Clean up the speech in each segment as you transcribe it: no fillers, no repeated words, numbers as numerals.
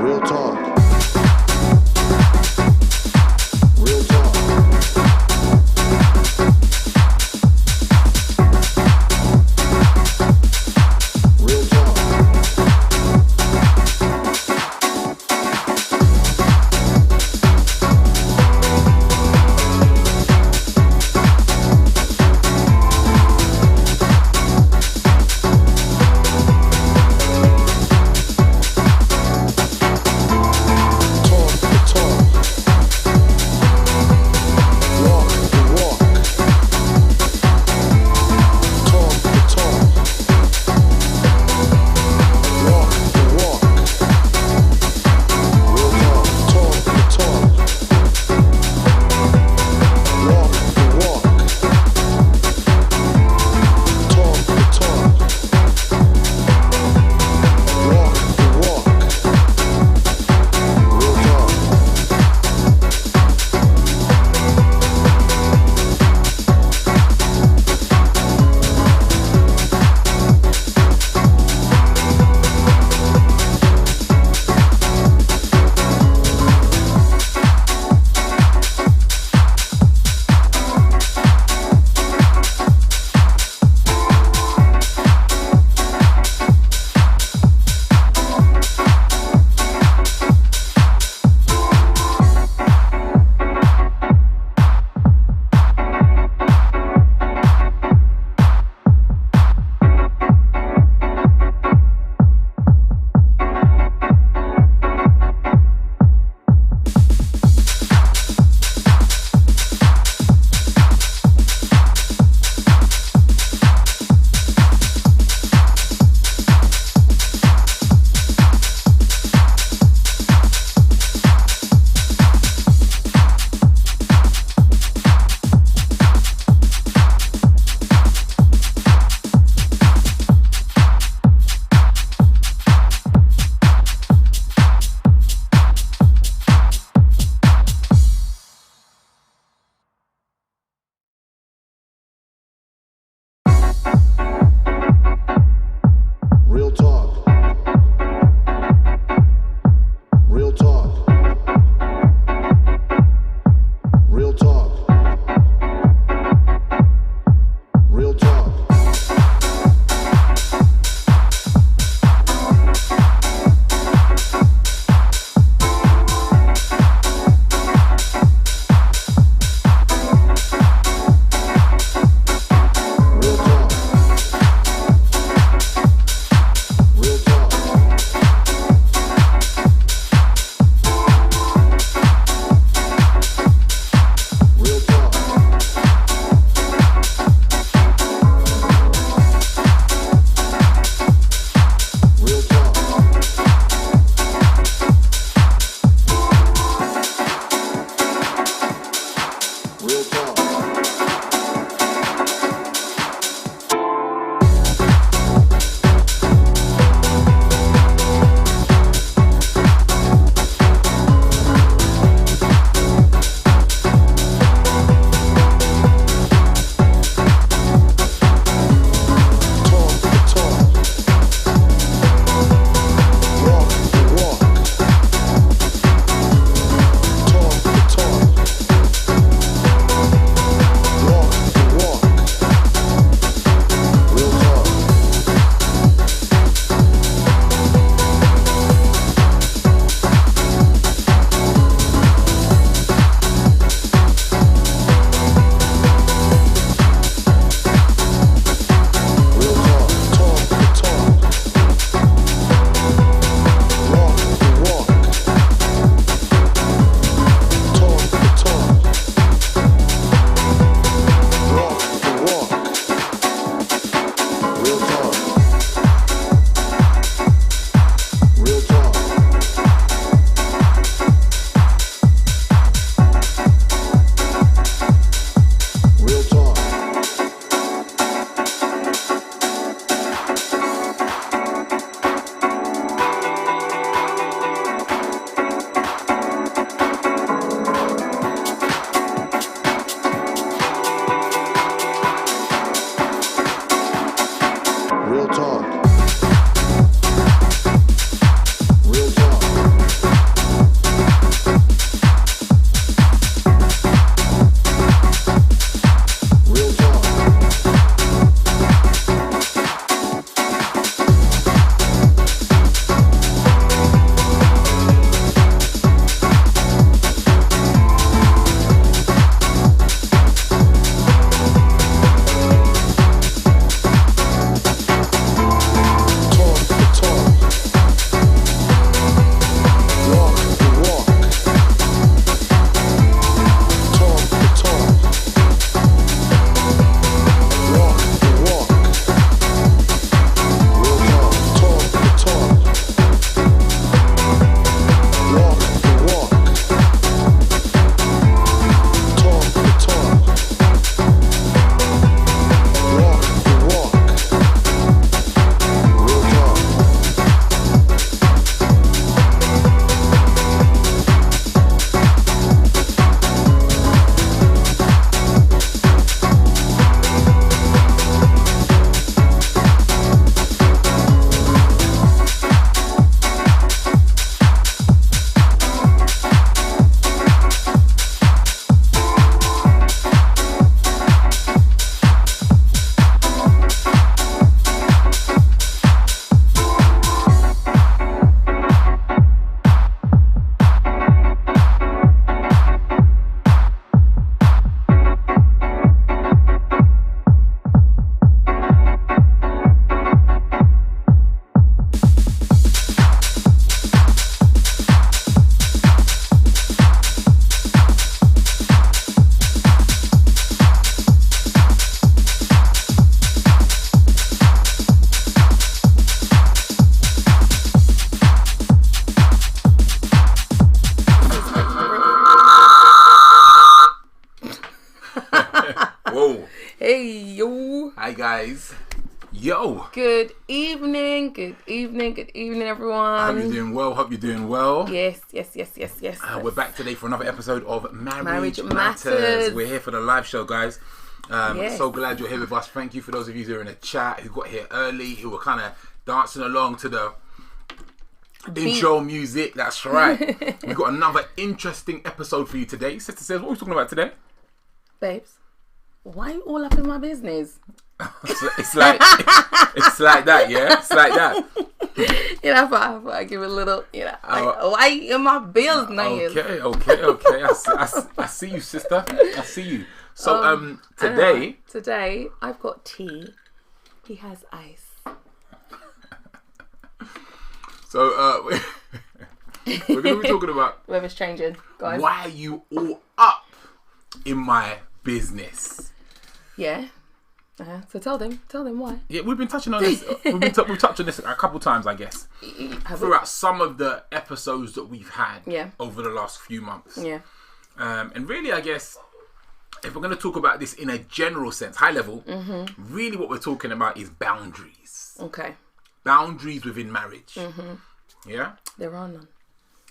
Real talk. Real talk. Real talk. guys. Yo. Good evening, everyone. Hope you're doing well. Yes. We're back today for another episode of Marriage Matters. Matters. We're here for the live show, guys. Yes. So glad you're here with us. Thank you for those of you who are in the chat, who got here early, who were kind of dancing along to the intro music. That's right. We've got another interesting episode for you today. Sister says, what are we talking about today? Babes, why are you all up in my business? It's like that, yeah? It's like that. I thought I'd give a little, why in my business? Okay. I see you, sister. I see you. So, Today, I've got tea. He has ice. So, we're going to be talking about... Weather's changing, guys. Why are you all up in my business? Yeah. So tell them why. Yeah, we've been touching on this. We've touched on this a couple times, I guess, throughout some of the episodes that we've had over the last few months. Yeah. And really, I guess, if we're going to talk about this in a general sense, high level, really what we're talking about is boundaries. Okay. Boundaries within marriage. Yeah? There are none.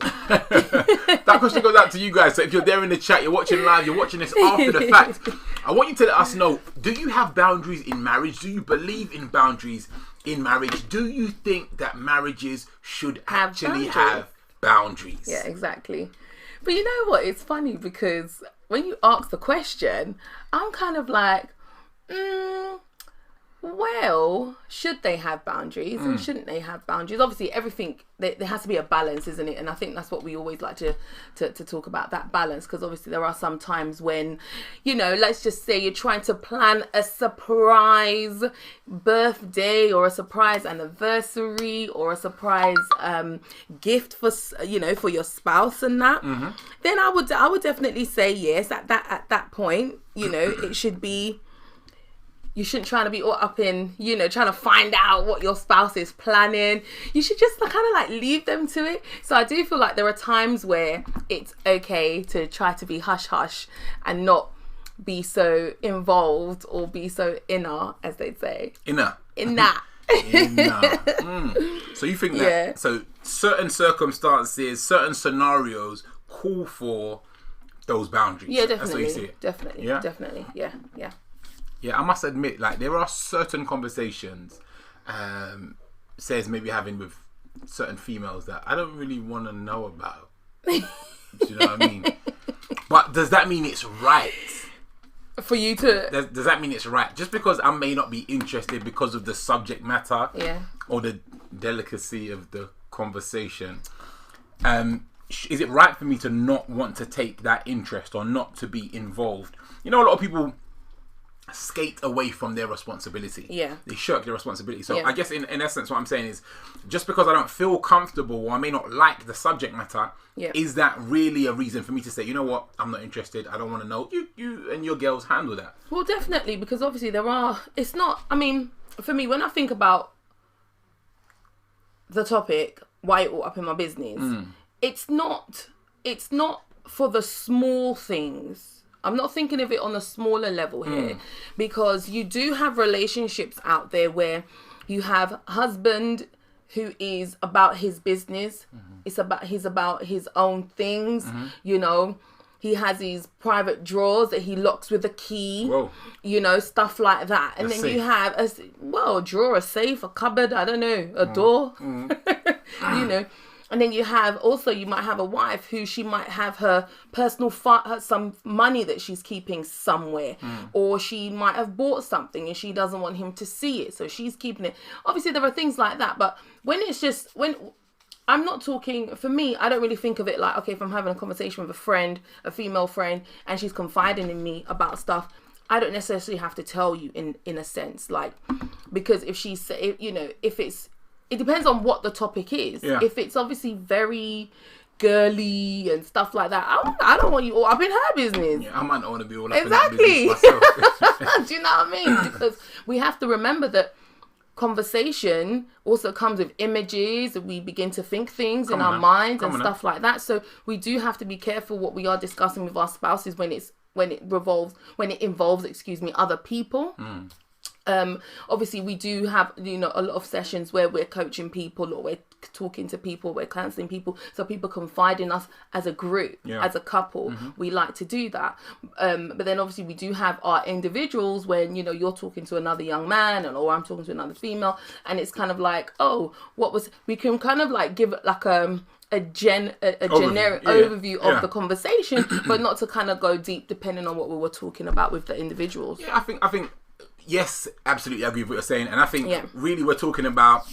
That question goes out to you guys. So if you're there in the chat, you're watching live, you're watching this after the fact, I want you to let us know, do you have boundaries in marriage? Do you believe in boundaries in marriage? Do you think that marriages should actually have boundaries? Yeah, exactly. But you know what? It's funny because when you ask the question, I'm kind of like, well, should they have boundaries and shouldn't they have boundaries? Obviously, everything, there has to be a balance, isn't it? And I think that's what we always like to talk about, that balance, because obviously there are some times when, let's just say you're trying to plan a surprise birthday or a surprise anniversary or a surprise gift for your spouse and that. Then I would definitely say yes. At that point, it should be. You shouldn't try to be all up in, trying to find out what your spouse is planning. You should just kind of like leave them to it. So I do feel like there are times where it's okay to try to be hush-hush and not be so involved or be so inner, as they'd say. Inner. So you think that, so certain circumstances, certain scenarios call for those boundaries? Yeah, definitely. That's what you see it. Definitely. Yeah. Yeah, I must admit, like, there are certain conversations, says maybe having with certain females that I don't really want to know about. Do you know what I mean? But does that mean it's right? For you to... Does that mean it's right? Just because I may not be interested because of the subject matter or the delicacy of the conversation, is it right for me to not want to take that interest or not to be involved? A lot of people skate away from their responsibility. Yeah. They shirk their responsibility. So I guess in essence what I'm saying is, just because I don't feel comfortable or I may not like the subject matter, is that really a reason for me to say, you know what, I'm not interested, I don't want to know. You and your girls handle that. Well, definitely, because obviously for me, when I think about the topic, why it all up in my business, it's not for the small things. I'm not thinking of it on a smaller level here, because you do have relationships out there where you have husband who is about his business. He's about his own things. He has his private drawers that he locks with a key. Whoa. Stuff like that. And then you have a drawer, a safe, a cupboard, I don't know, a door. And then you might have a wife who she might have her personal some money that she's keeping somewhere, or she might have bought something and she doesn't want him to see it, so she's keeping it. Obviously, there are things like that, but when I'm not talking, for me, I don't really think of it like, okay, if I'm having a conversation with a female friend, and she's confiding in me about stuff, I don't necessarily have to tell you in a sense, like, because if she's, it depends on what the topic is. Yeah. If it's obviously very girly and stuff like that, I don't want you all up in her business. Yeah, I might not want to be all up in her business myself. Do you know what I mean? Because we have to remember that conversation also comes with images, and we begin to think things in our minds and stuff like that. So we do have to be careful what we are discussing with our spouses when it involves other people. Obviously we do have, a lot of sessions where we're coaching people, or we're talking to people, we're counseling people, so people confide in us as a group, as a couple. We like to do that, but then obviously we do have our individuals when you're talking to another young man, or I'm talking to another female, and it's kind of like, we can kind of like give like a generic overview of the conversation, but not to kind of go deep depending on what we were talking about with the individuals. I think yes, absolutely, I agree with what you're saying, and I think really we're talking about.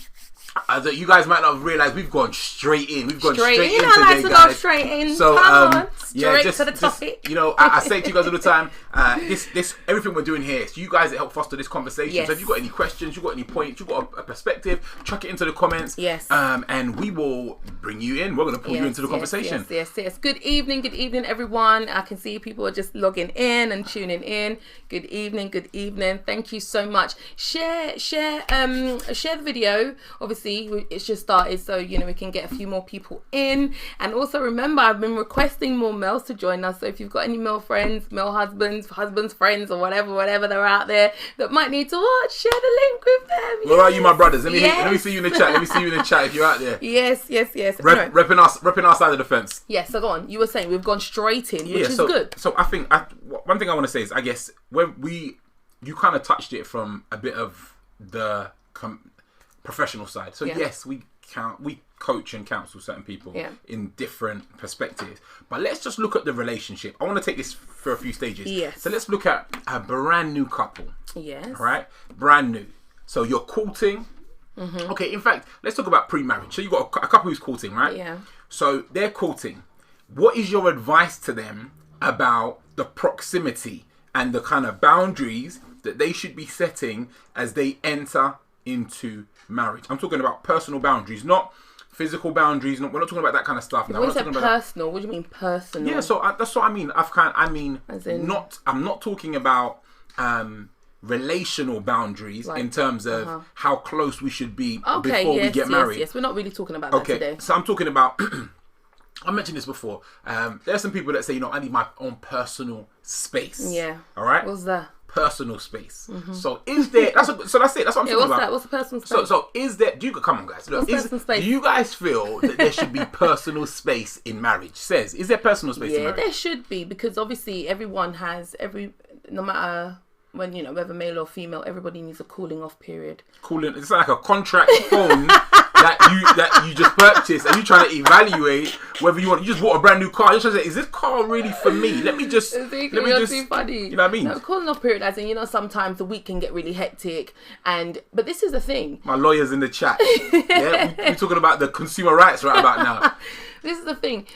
You guys might not have realised we've gone straight in. We've gone straight in today, like to guys. Go straight in. So, Come on, straight just to the topic. I say to you guys all the time, this everything we're doing here, it's you guys that help foster this conversation. Yes. So if you've got any questions, you've got any points, you've got a perspective, chuck it into the comments. Yes. And we will bring you in. We're going to pull you into the conversation. Yes. Good evening, everyone. I can see people are just logging in and tuning in. Good evening. Thank you so much. Share the video. Obviously, it's just started, so we can get a few more people in. And also remember, I've been requesting more males to join us, so if you've got any male friends, male husbands friends, or whatever they're out there that might need to watch, share the link with them. Where are you, my brothers? Let me see you in the chat. If you're out there. Yes. Repping our side of the fence. Yes, so go on. You were saying we've gone straight in, which is good. So I think one thing I want to say is, I guess when you kind of touched it from a bit of the professional side. So yes, we coach and counsel certain people in different perspectives. But let's just look at the relationship. I want to take this for a few stages. Yes. So let's look at a brand new couple. Yes. All right? Brand new. So you're courting. Okay, in fact, let's talk about pre-marriage. So you've got a couple who's courting, right? Yeah. So they're courting. What is your advice to them about the proximity and the kind of boundaries that they should be setting as they enter into marriage? I'm talking about personal boundaries, not physical boundaries. We're not talking about that kind of stuff. When you say personal, what do you mean personal? Yeah, so that's what I mean. I'm not talking about relational boundaries, like, in terms of how close we should be before we get married. Yes, we're not really talking about that today. So I'm talking about. I mentioned this before. There are some people that say, I need my own personal space. Yeah. All right. What's that? Personal space. So is there? That's it. That's what I'm talking about. That? What's the personal space? So is there? Come on, guys. Look, personal space? Do you guys feel that there should be personal space in marriage? Is there personal space in marriage? Yeah, there should be, because obviously everyone has no matter when whether male or female, everybody needs a cooling off period. It's like a contract phone that you just purchased, and you're trying to evaluate whether you just bought a brand new car. You're trying to say, is this car really for me? Let me just too funny. You know what I mean? No, cooling off period, as in sometimes the week can get really hectic, but this is the thing. My lawyer's in the chat. Yeah, we're talking about the consumer rights right about now. This is the thing.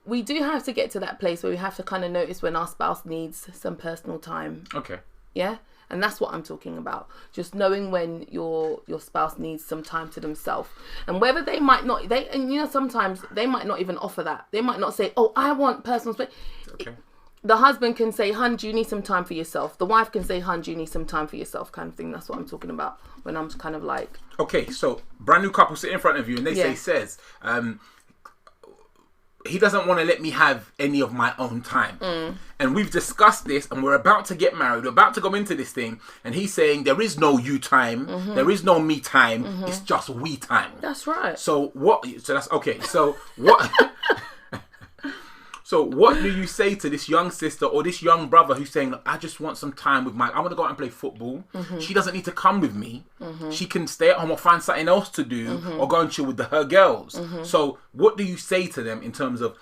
We do have to get to that place where we have to kind of notice when our spouse needs some personal time. Okay. Yeah? And that's what I'm talking about. Just knowing when your spouse needs some time to themselves. And whether they might not, sometimes they might not even offer that. They might not say, I want personal space. Okay. The husband can say, hun, do you need some time for yourself? The wife can say, hun, do you need some time for yourself, kind of thing. That's what I'm talking about when I'm kind of like... Okay, so brand new couple sit in front of you and they says, he doesn't want to let me have any of my own time. And we've discussed this, and we're about to get married. We're about to go into this thing, and he's saying there is no you time, there is no me time, it's just we time. That's right. So what? So that's okay. So what? So what do you say to this young sister or this young brother who's saying, I just want some time with I want to go out and play football. She doesn't need to come with me. She can stay at home or find something else to do or go and chill with her girls. So what do you say to them in terms of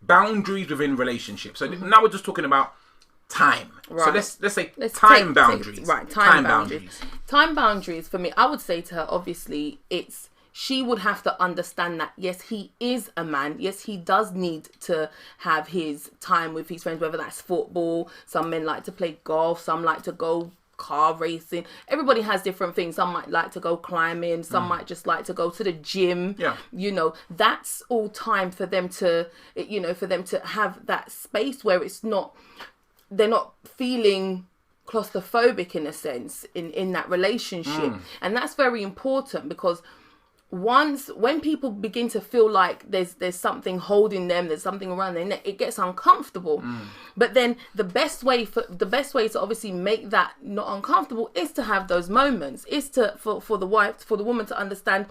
boundaries within relationships? So now we're just talking about time. Right. So let's say time boundaries. Time boundaries. Time boundaries for me, I would say to her, obviously, she would have to understand that, yes, he is a man. Yes, he does need to have his time with his friends, whether that's football. Some men like to play golf. Some like to go car racing. Everybody has different things. Some might like to go climbing. Some might just like to go to the gym. Yeah. That's all time for them to, for them to have that space where they're not feeling claustrophobic in a sense in that relationship. And that's very important, because when people begin to feel like there's something holding them, there's something around their neck, it gets uncomfortable. But then the best way to obviously make that not uncomfortable is to have those moments, is to for the woman to understand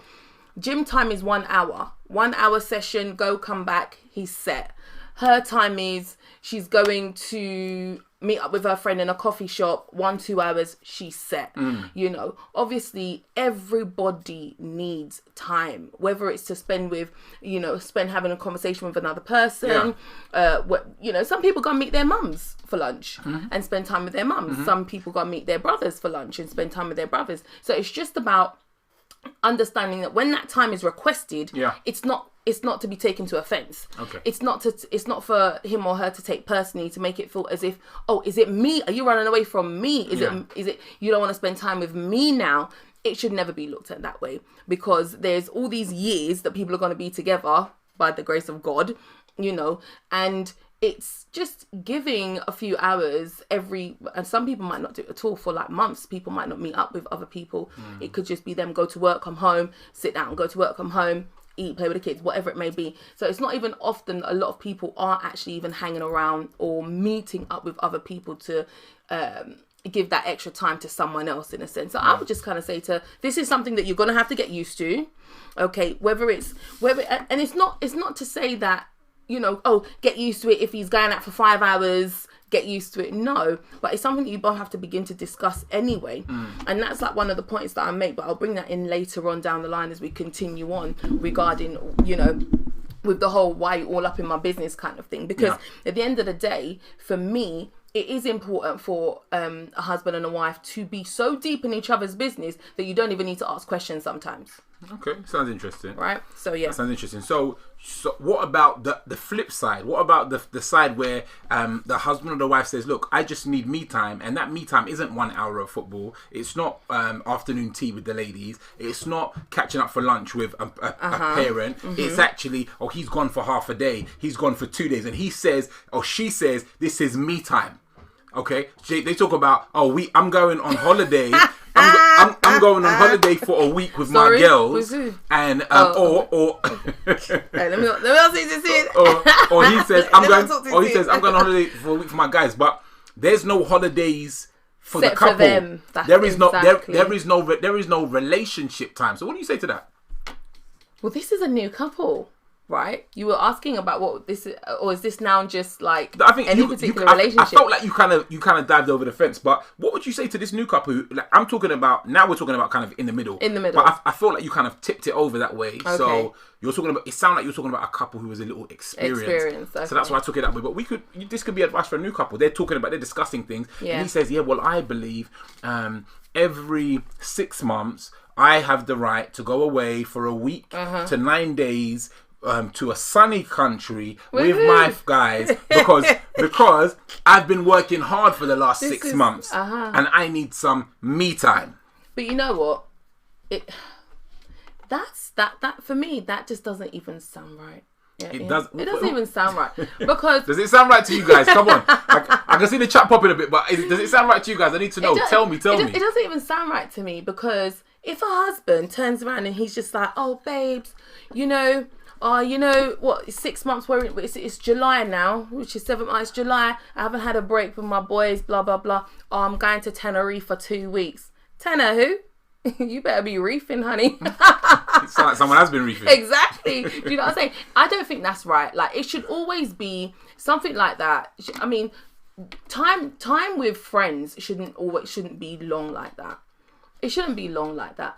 gym time is 1 hour. 1 hour session, go, come back, he's set. Her time is she's going to meet up with her friend in a coffee shop, 1-2 hours, she's set. You know, obviously everybody needs time, whether it's to spend having a conversation with another person. You know, some people go and meet their mums for lunch and spend time with their mums. Some people go and meet their brothers for lunch and spend time with their brothers. So it's just about understanding that when that time is requested, it's not to be taken to offense. Okay. It's not for him or her to take personally, to make it feel as if, oh, is it me? Are you running away from me? Is it you don't want to spend time with me now? It should never be looked at that way, because there's all these years that people are going to be together by the grace of God, you know, and it's just giving a few hours and some people might not do it at all for like months. People might not meet up with other people. It could just be them go to work, come home, sit down, go to work, come home, eat, play with the kids, whatever it may be. So it's not even often a lot of people are actually even hanging around or meeting up with other people to give that extra time to someone else, in a sense. So I would just kind of say this is something that you're going to have to get used to. Okay, and it's not to say that, you know, oh, get used to it if he's going out for 5 hours, get used to it. No, but it's something that you both have to begin to discuss anyway. And that's like one of the points that I make, but I'll bring that in later on down the line as we continue on regarding, you know, with the whole why you all up in my business kind of thing. Because at the end of the day, for me, it is important for a husband and a wife to be so deep in each other's business that you don't even need to ask questions sometimes. Okay, sounds interesting. Right? So, yeah. That sounds interesting. So what about the flip side? What about the side where the husband or the wife says, look, I just need me time, and that me time isn't 1 hour of football. It's not afternoon tea with the ladies. It's not catching up for lunch with a parent. It's actually, he's gone for half a day. He's gone for 2 days. And he says, or she says, this is me time. Okay? They talk about, I'm going on holiday. I'm going on holiday for a week with my girls, and or let me not see this. Or he says I'm going on holiday for a week for my guys, but there's no holidays for the couple. For them. There is no relationship time. So what do you say to that? Well, this is a new couple. Right, you were asking about what this is, or is this now just like any particular relationship? I felt like you kind of dived over the fence. But what would you say to this new couple? Like, we're talking about kind of in the middle. But I feel like you kind of tipped it over that way. Okay. So you're talking about. It sounded like you're talking about a couple who was a little experienced. Okay. So that's why I took it that way. But this could be advice for a new couple. They're discussing things. Yeah. And he says, I believe every 6 months I have the right to go away for a week to 9 days. To a sunny country with my guys because I've been working hard for the last 6 months and I need some me time. But you know what? That for me, that just doesn't even sound right. Yeah, it doesn't even sound right. Because does it sound right to you guys? Come on. I can see the chat popping a bit, but does it sound right to you guys? I need to know. Tell me. It doesn't even sound right to me, because if a husband turns around and he's just like, oh, babes, you know what, 6 months, where it's July now, which is 7 months, July, I haven't had a break with my boys, blah, blah, blah. Oh, I'm going to Tenerife for 2 weeks. Tenor who? You better be reefing, honey. It sounds like someone has been reefing. Exactly. Do you know what I'm saying? I don't think that's right. Like, it should always be something like that. I mean, time with friends shouldn't be long like that. It shouldn't be long like that.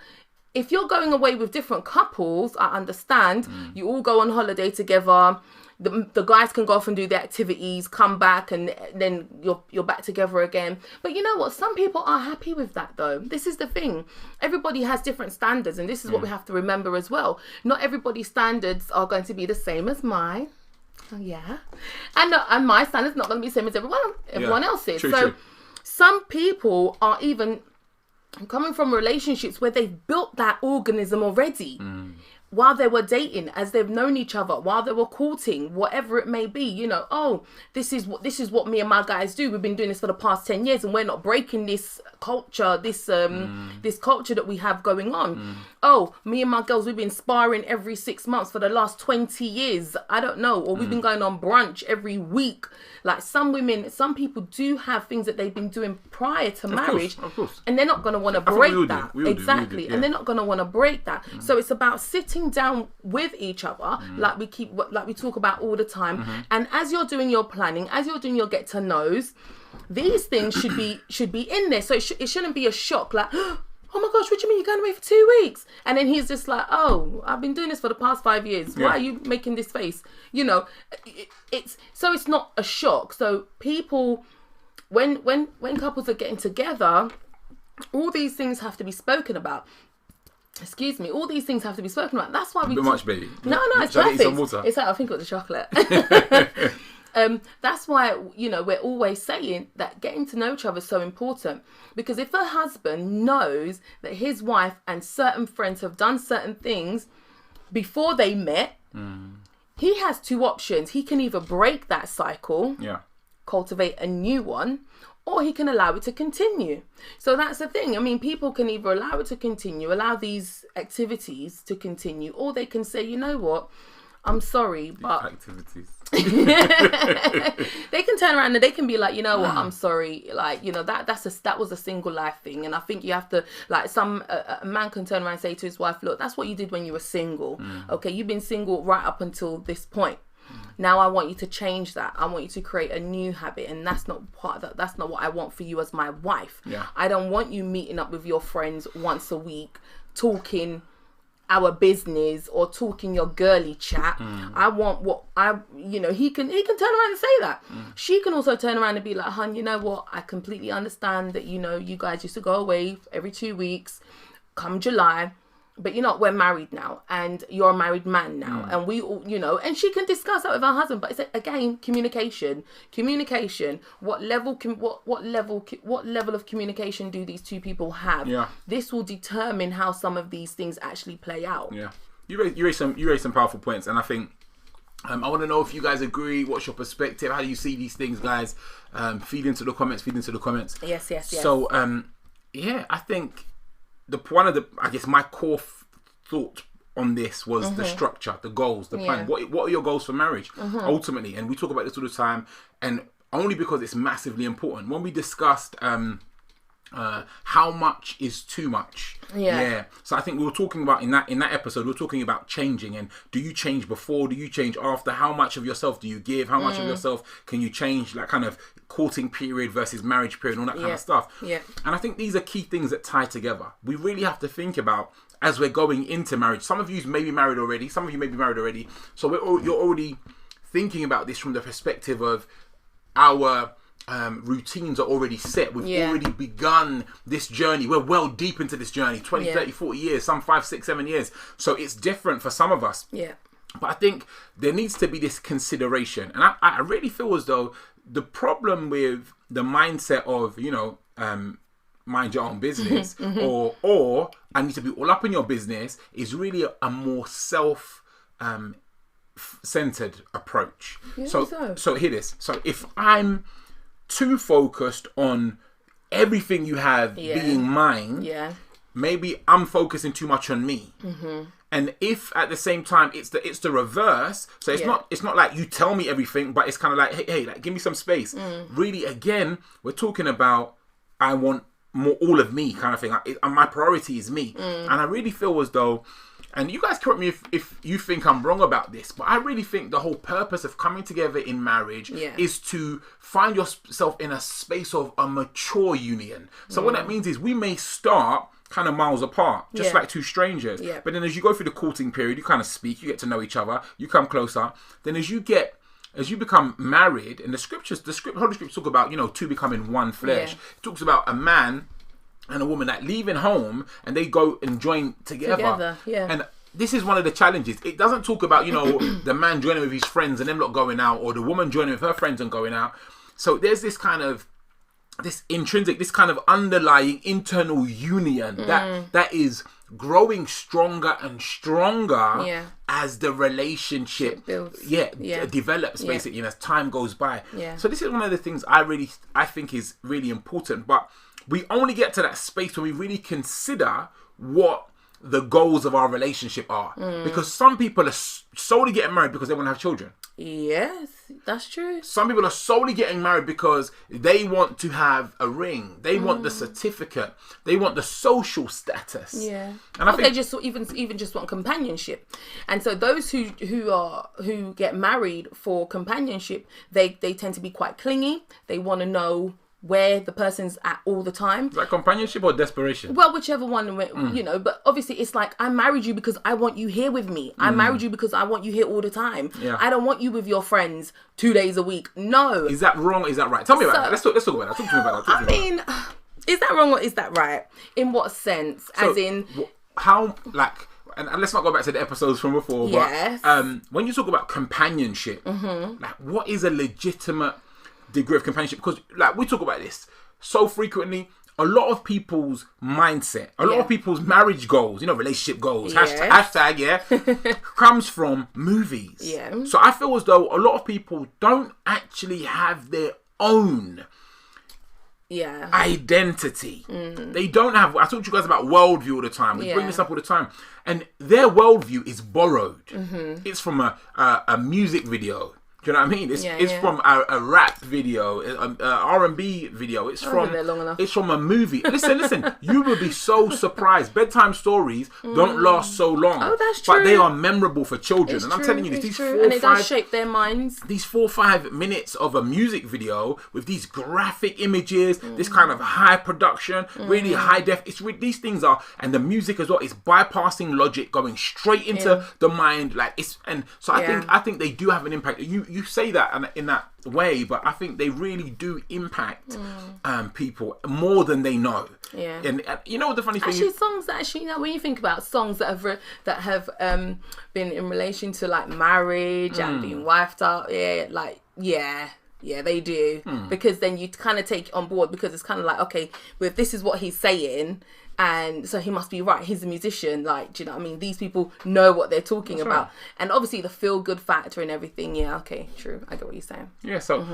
If you're going away with different couples, I understand. You all go on holiday together. The guys can go off and do the activities, come back, and then you're back together again. But you know what? Some people are happy with that, though. This is the thing. Everybody has different standards, and this is what we have to remember as well. Not everybody's standards are going to be the same as mine. Oh, yeah. And my standards not going to be the same as everyone else's. True. Some people are even coming from relationships where they've built that organism already. while they were dating, as they've known each other, while they were courting, whatever it may be, you know, oh, this is what me and my guys do. We've been doing this for the past 10 years and we're not breaking this culture, this culture that we have going on. Oh, me and my girls, we've been sparring every 6 months for the last 20 years. I don't know. Or we've been going on brunch every week. Like some people do have things that they've been doing prior to marriage. Of course. And they're not going to want to break that. We all exactly. do, And they're not going to want to break that. So it's about sitting down with each other, like we talk about all the time. And as you're doing your planning, as you're doing your get to knows, these things should be in there. So it shouldn't be a shock. Like, oh my gosh, what do you mean you're going away for 2 weeks? And then he's just like, oh, I've been doing this for the past 5 years. Why are you making this face? You know, it's not a shock. So people, when couples are getting together, all these things have to be spoken about. Excuse me, all these things have to be spoken about. That's why we... much, baby. No, it's perfect. It's like, I think of the chocolate. That's why, you know, we're always saying that getting to know each other is so important, because if a husband knows that his wife and certain friends have done certain things before they met, he has two options. He can either break that cycle, cultivate a new one, or he can allow it to continue. So that's the thing. I mean, people can either allow it to continue, allow these activities to continue, or they can say, you know what, I'm sorry, but... Activities. They can turn around and they can be like, you know what, I'm sorry, like, you know, that was a single life thing. And I think you have to, like, a man can turn around and say to his wife, look, that's what you did when you were single. Okay, you've been single right up until this point. Now I want you to change that. I want you to create a new habit, and that's not that's not what I want for you as my wife. I don't want you meeting up with your friends once a week, talking our business or talking your girly chat. I want he can turn around and say that. She can also turn around and be like, hun, you know what, I completely understand that, you know, you guys used to go away every 2 weeks come July, but you know, we're married now and you're a married man now, and we all, you know, and she can discuss that with her husband. But it's again, communication. What level of communication do these two people have? This will determine how some of these things actually play out. You raised some powerful points, and I think I want to know if you guys agree. What's your perspective? How do you see these things, guys? Feed into the comments. Yes. So I think I guess my core thought on this was the structure, the goals, the plan. What are your goals for marriage ultimately? And we talk about this all the time, and only because it's massively important. When we discussed how much is too much. So I think we were talking about in that episode, we were talking about changing, and do you change before, do you change after, how much of yourself do you give, how much of yourself can you change, like kind of courting period versus marriage period, all that kind of stuff. And I think these are key things that tie together. We really have to think about as we're going into marriage. Some of you may be married already, some of you may be married already, so you're already thinking about this from the perspective of our routines are already set. We've already begun this journey. We're well deep into this journey, 20, 30, 40 years, some 5, 6, 7 years. So it's different for some of us. But I think there needs to be this consideration. And I really feel as though the problem with the mindset of, you know, mind your own business or I need to be all up in your business is really a more self-centered approach. So hear this. So if I'm too focused on everything you have being mine, maybe I'm focusing too much on me. And if at the same time it's the reverse, so it's not like you tell me everything, but it's kind of like, hey, like, give me some space. Really, again, we're talking about I want more, all of me kind of thing. My priority is me, and I really feel as though, and you guys correct me if you think I'm wrong about this, but I really think the whole purpose of coming together in marriage is to find yourself in a space of a mature union. So what that means is we may start kind of miles apart, just like two strangers. But then as you go through the courting period, you kind of speak, you get to know each other, you come closer. Then as you become married, and the Holy Scriptures talk about, you know, two becoming one flesh. It talks about a man and a woman that leaving home and they go and join together. And this is one of the challenges. It doesn't talk about, you know, the man joining with his friends and them not going out, or the woman joining with her friends and going out. So there's this kind of this intrinsic, this kind of underlying internal union that is growing stronger and stronger as the relationship builds. Develops, basically, and as time goes by. So this is one of the things I think is really important. But we only get to that space when we really consider what the goals of our relationship are. Because some people are solely getting married because they want to have children. Yes, that's true. Some people are solely getting married because they want to have a ring. They want the certificate. They want the social status. Yeah, and I think they just even just want companionship. And so those who get married for companionship, they tend to be quite clingy. They want to know where the person's at all the time. Is that companionship or desperation? Well, whichever one, but obviously it's like, I married you because I want you here with me. I married you because I want you here all the time. Yeah. I don't want you with your friends 2 days a week. No. Is that wrong? Is that right? Tell me about that. Let's talk about that. Talk to me about that. Is that wrong or is that right? In what sense? So, as in... How, like... And let's not go back to the episodes from before, but when you talk about companionship, like, what is a legitimate degree of companionship? Because, like, we talk about this so frequently. A lot of people's mindset, a lot of people's marriage goals, relationship goals, hashtag comes from movies. Yeah. So I feel as though a lot of people don't actually have their own identity. They don't have... I talk to you guys about worldview all the time. We bring this up all the time. And their worldview is borrowed. It's from a music video. Do you know what I mean? It's from a rap video, R&B video. It's from a movie. Listen. You will be so surprised. Bedtime stories don't last so long. Oh, that's true. But they are memorable for children. I'm telling you this. These 4 or 5... And it does shape their minds. These 4 or 5 minutes of a music video with these graphic images, this kind of high production, really high def. These things are... And the music as well is bypassing logic, going straight into the mind. I think they do have an impact. You say that in that way, but I think they really do impact people more than they know. Yeah. And you know what the funny thing is? Songs that when you think about songs that have been in relation to like marriage and being wifed up, they do. Because then you kind of take it on board, because it's kind of like, okay, well, this is what he's saying, and so he must be right. He's a musician. Like, do you know what I mean? These people know what they're talking about. Right. And obviously the feel-good factor and everything. Yeah, okay, true. I get what you're saying. Yeah, so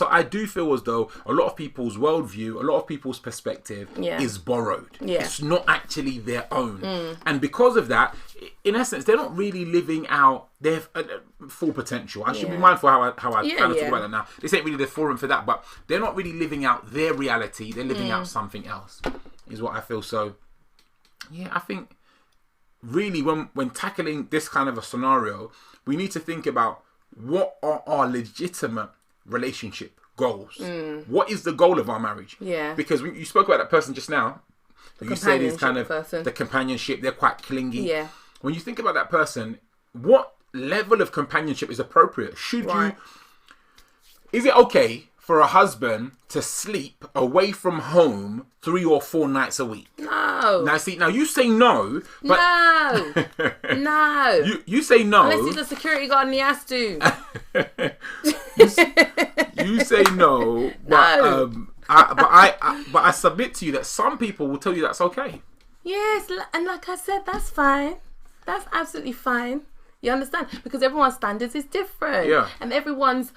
I do feel as though a lot of people's worldview, a lot of people's perspective is borrowed. Yeah. It's not actually their own. And because of that, in essence, they're not really living out their full potential. I should be mindful how I kind of talk about that now. This ain't really the forum for that, but they're not really living out their reality. They're living out something else, is what I feel. So, I think really when tackling this kind of a scenario, we need to think about what are our legitimate relationship goals. What is the goal of our marriage? Yeah. Because when you spoke about that person just now, you said is kind of the companionship. They're quite clingy. Yeah. When you think about that person, what level of companionship is appropriate? Is it okay for a husband to sleep away from home 3 or 4 nights a week? No. Now you say no, but... No. You say no. Unless he's a security guard and he has to. you say no, but I submit to you that some people will tell you that's okay. Yes, and like I said, that's fine. That's absolutely fine. You understand? Because everyone's standards is different. Yeah. And everyone's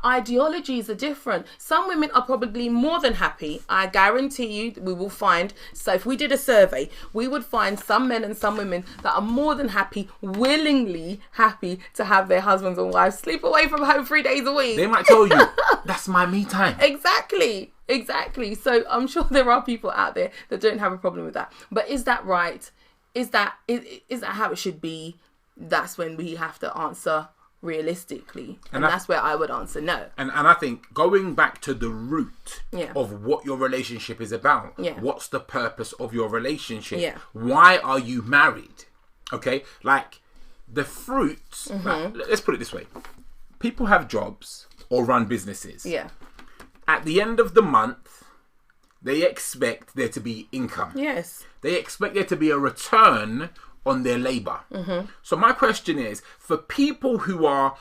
ideologies are different. Some women are probably more than happy. I guarantee you we will find, so if we did a survey, we would find some men and some women that are more than happy, willingly happy to have their husbands and wives sleep away from home 3 days a week. They might tell you, that's my me time. Exactly. So I'm sure there are people out there that don't have a problem with that. But is that right? Is that how it should be? That's when we have to answer realistically. And that's where I would answer no. And I think going back to the root of what your relationship is about. Yeah. What's the purpose of your relationship? Yeah. Why are you married? Okay? Like the fruits, like, let's put it this way. People have jobs or run businesses. Yeah. At the end of the month, they expect there to be income. Yes. They expect there to be a return on their labor. So my question is, for people who are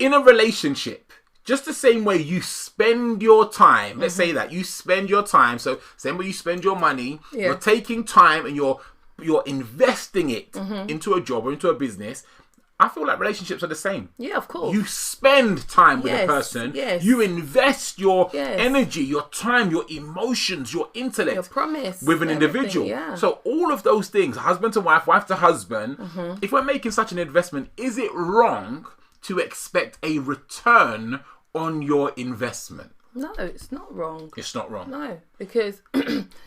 in a relationship, just the same way you spend your time, let's say that you spend your time, so same way you spend your money, you're taking time and you're you're investing it into a job or into a business, I feel like relationships are the same. Yeah, of course. You spend time with a person. Yes. You invest your energy, your time, your emotions, your intellect, your promise with an individual. Yeah. So all of those things, husband to wife, wife to husband, if we're making such an investment, is it wrong to expect a return on your investment? No, it's not wrong. It's not wrong. No, because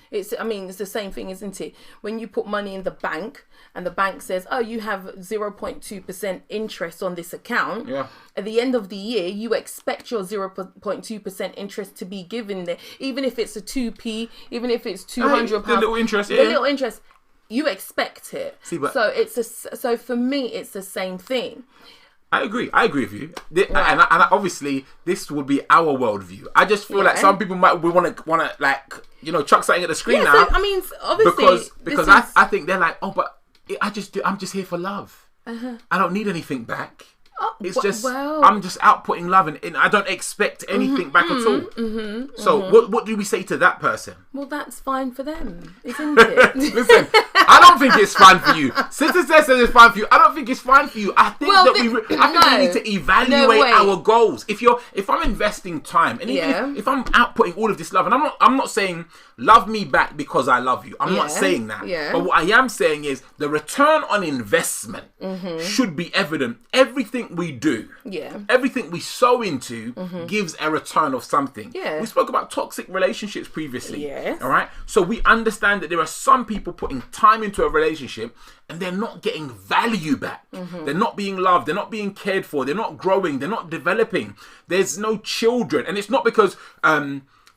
it's the same thing, isn't it? When you put money in the bank and the bank says, oh, you have 0.2% interest on this account. Yeah. At the end of the year, you expect your 0.2% interest to be given there. Even if it's a 2p, even if it's £200. The little interest, The little interest, you expect it. See, but so for me, it's the same thing. I agree with you, and obviously this would be our worldview. I just feel like some people might want to like chuck something at the screen now. So, I mean, obviously because I think they're like, oh, but I'm just here for love. I don't need anything back. It's just I'm just outputting love, and I don't expect anything back at all. So what do we say to that person? Well, that's fine for them, isn't it? Listen, I don't think it's fine for you. Sister says it's fine for you. I don't think it's fine for you. I think we need to evaluate our goals. If I'm investing time, and even if I'm outputting all of this love, and I'm not saying love me back because I love you. I'm not saying that. Yeah. But what I am saying is the return on investment should be evident. Everything we do, everything we sow into gives a return of something. Yeah. We spoke about toxic relationships previously. Yes. All right. So we understand that there are some people putting time into a relationship and they're not getting value back. They're not being loved. They're not being cared for. They're not growing. They're not developing. There's no children. And it's not because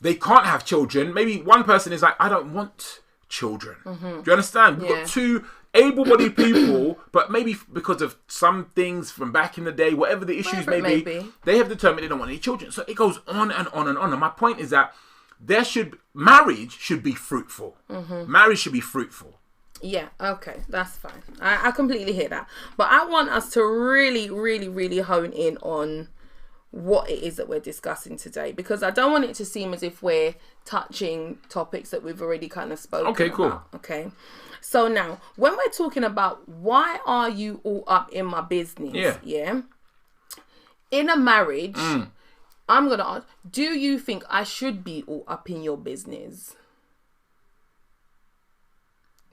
they can't have children. Maybe one person is like, I don't want children. Do you understand? We've got two able-bodied people, but maybe because of some things from back in the day, whatever the issues may be, they have determined they don't want any children. So it goes on and on and on. And my point is that marriage should be fruitful. Marriage should be fruitful. Yeah, okay, that's fine. I completely hear that. But I want us to really, really, really hone in on what it is that we're discussing today, because I don't want it to seem as if we're touching topics that we've already kind of spoken about. Okay, cool. Okay. So now, when we're talking about why are you all up in my business? Yeah. In a marriage, I'm going to ask, do you think I should be all up in your business?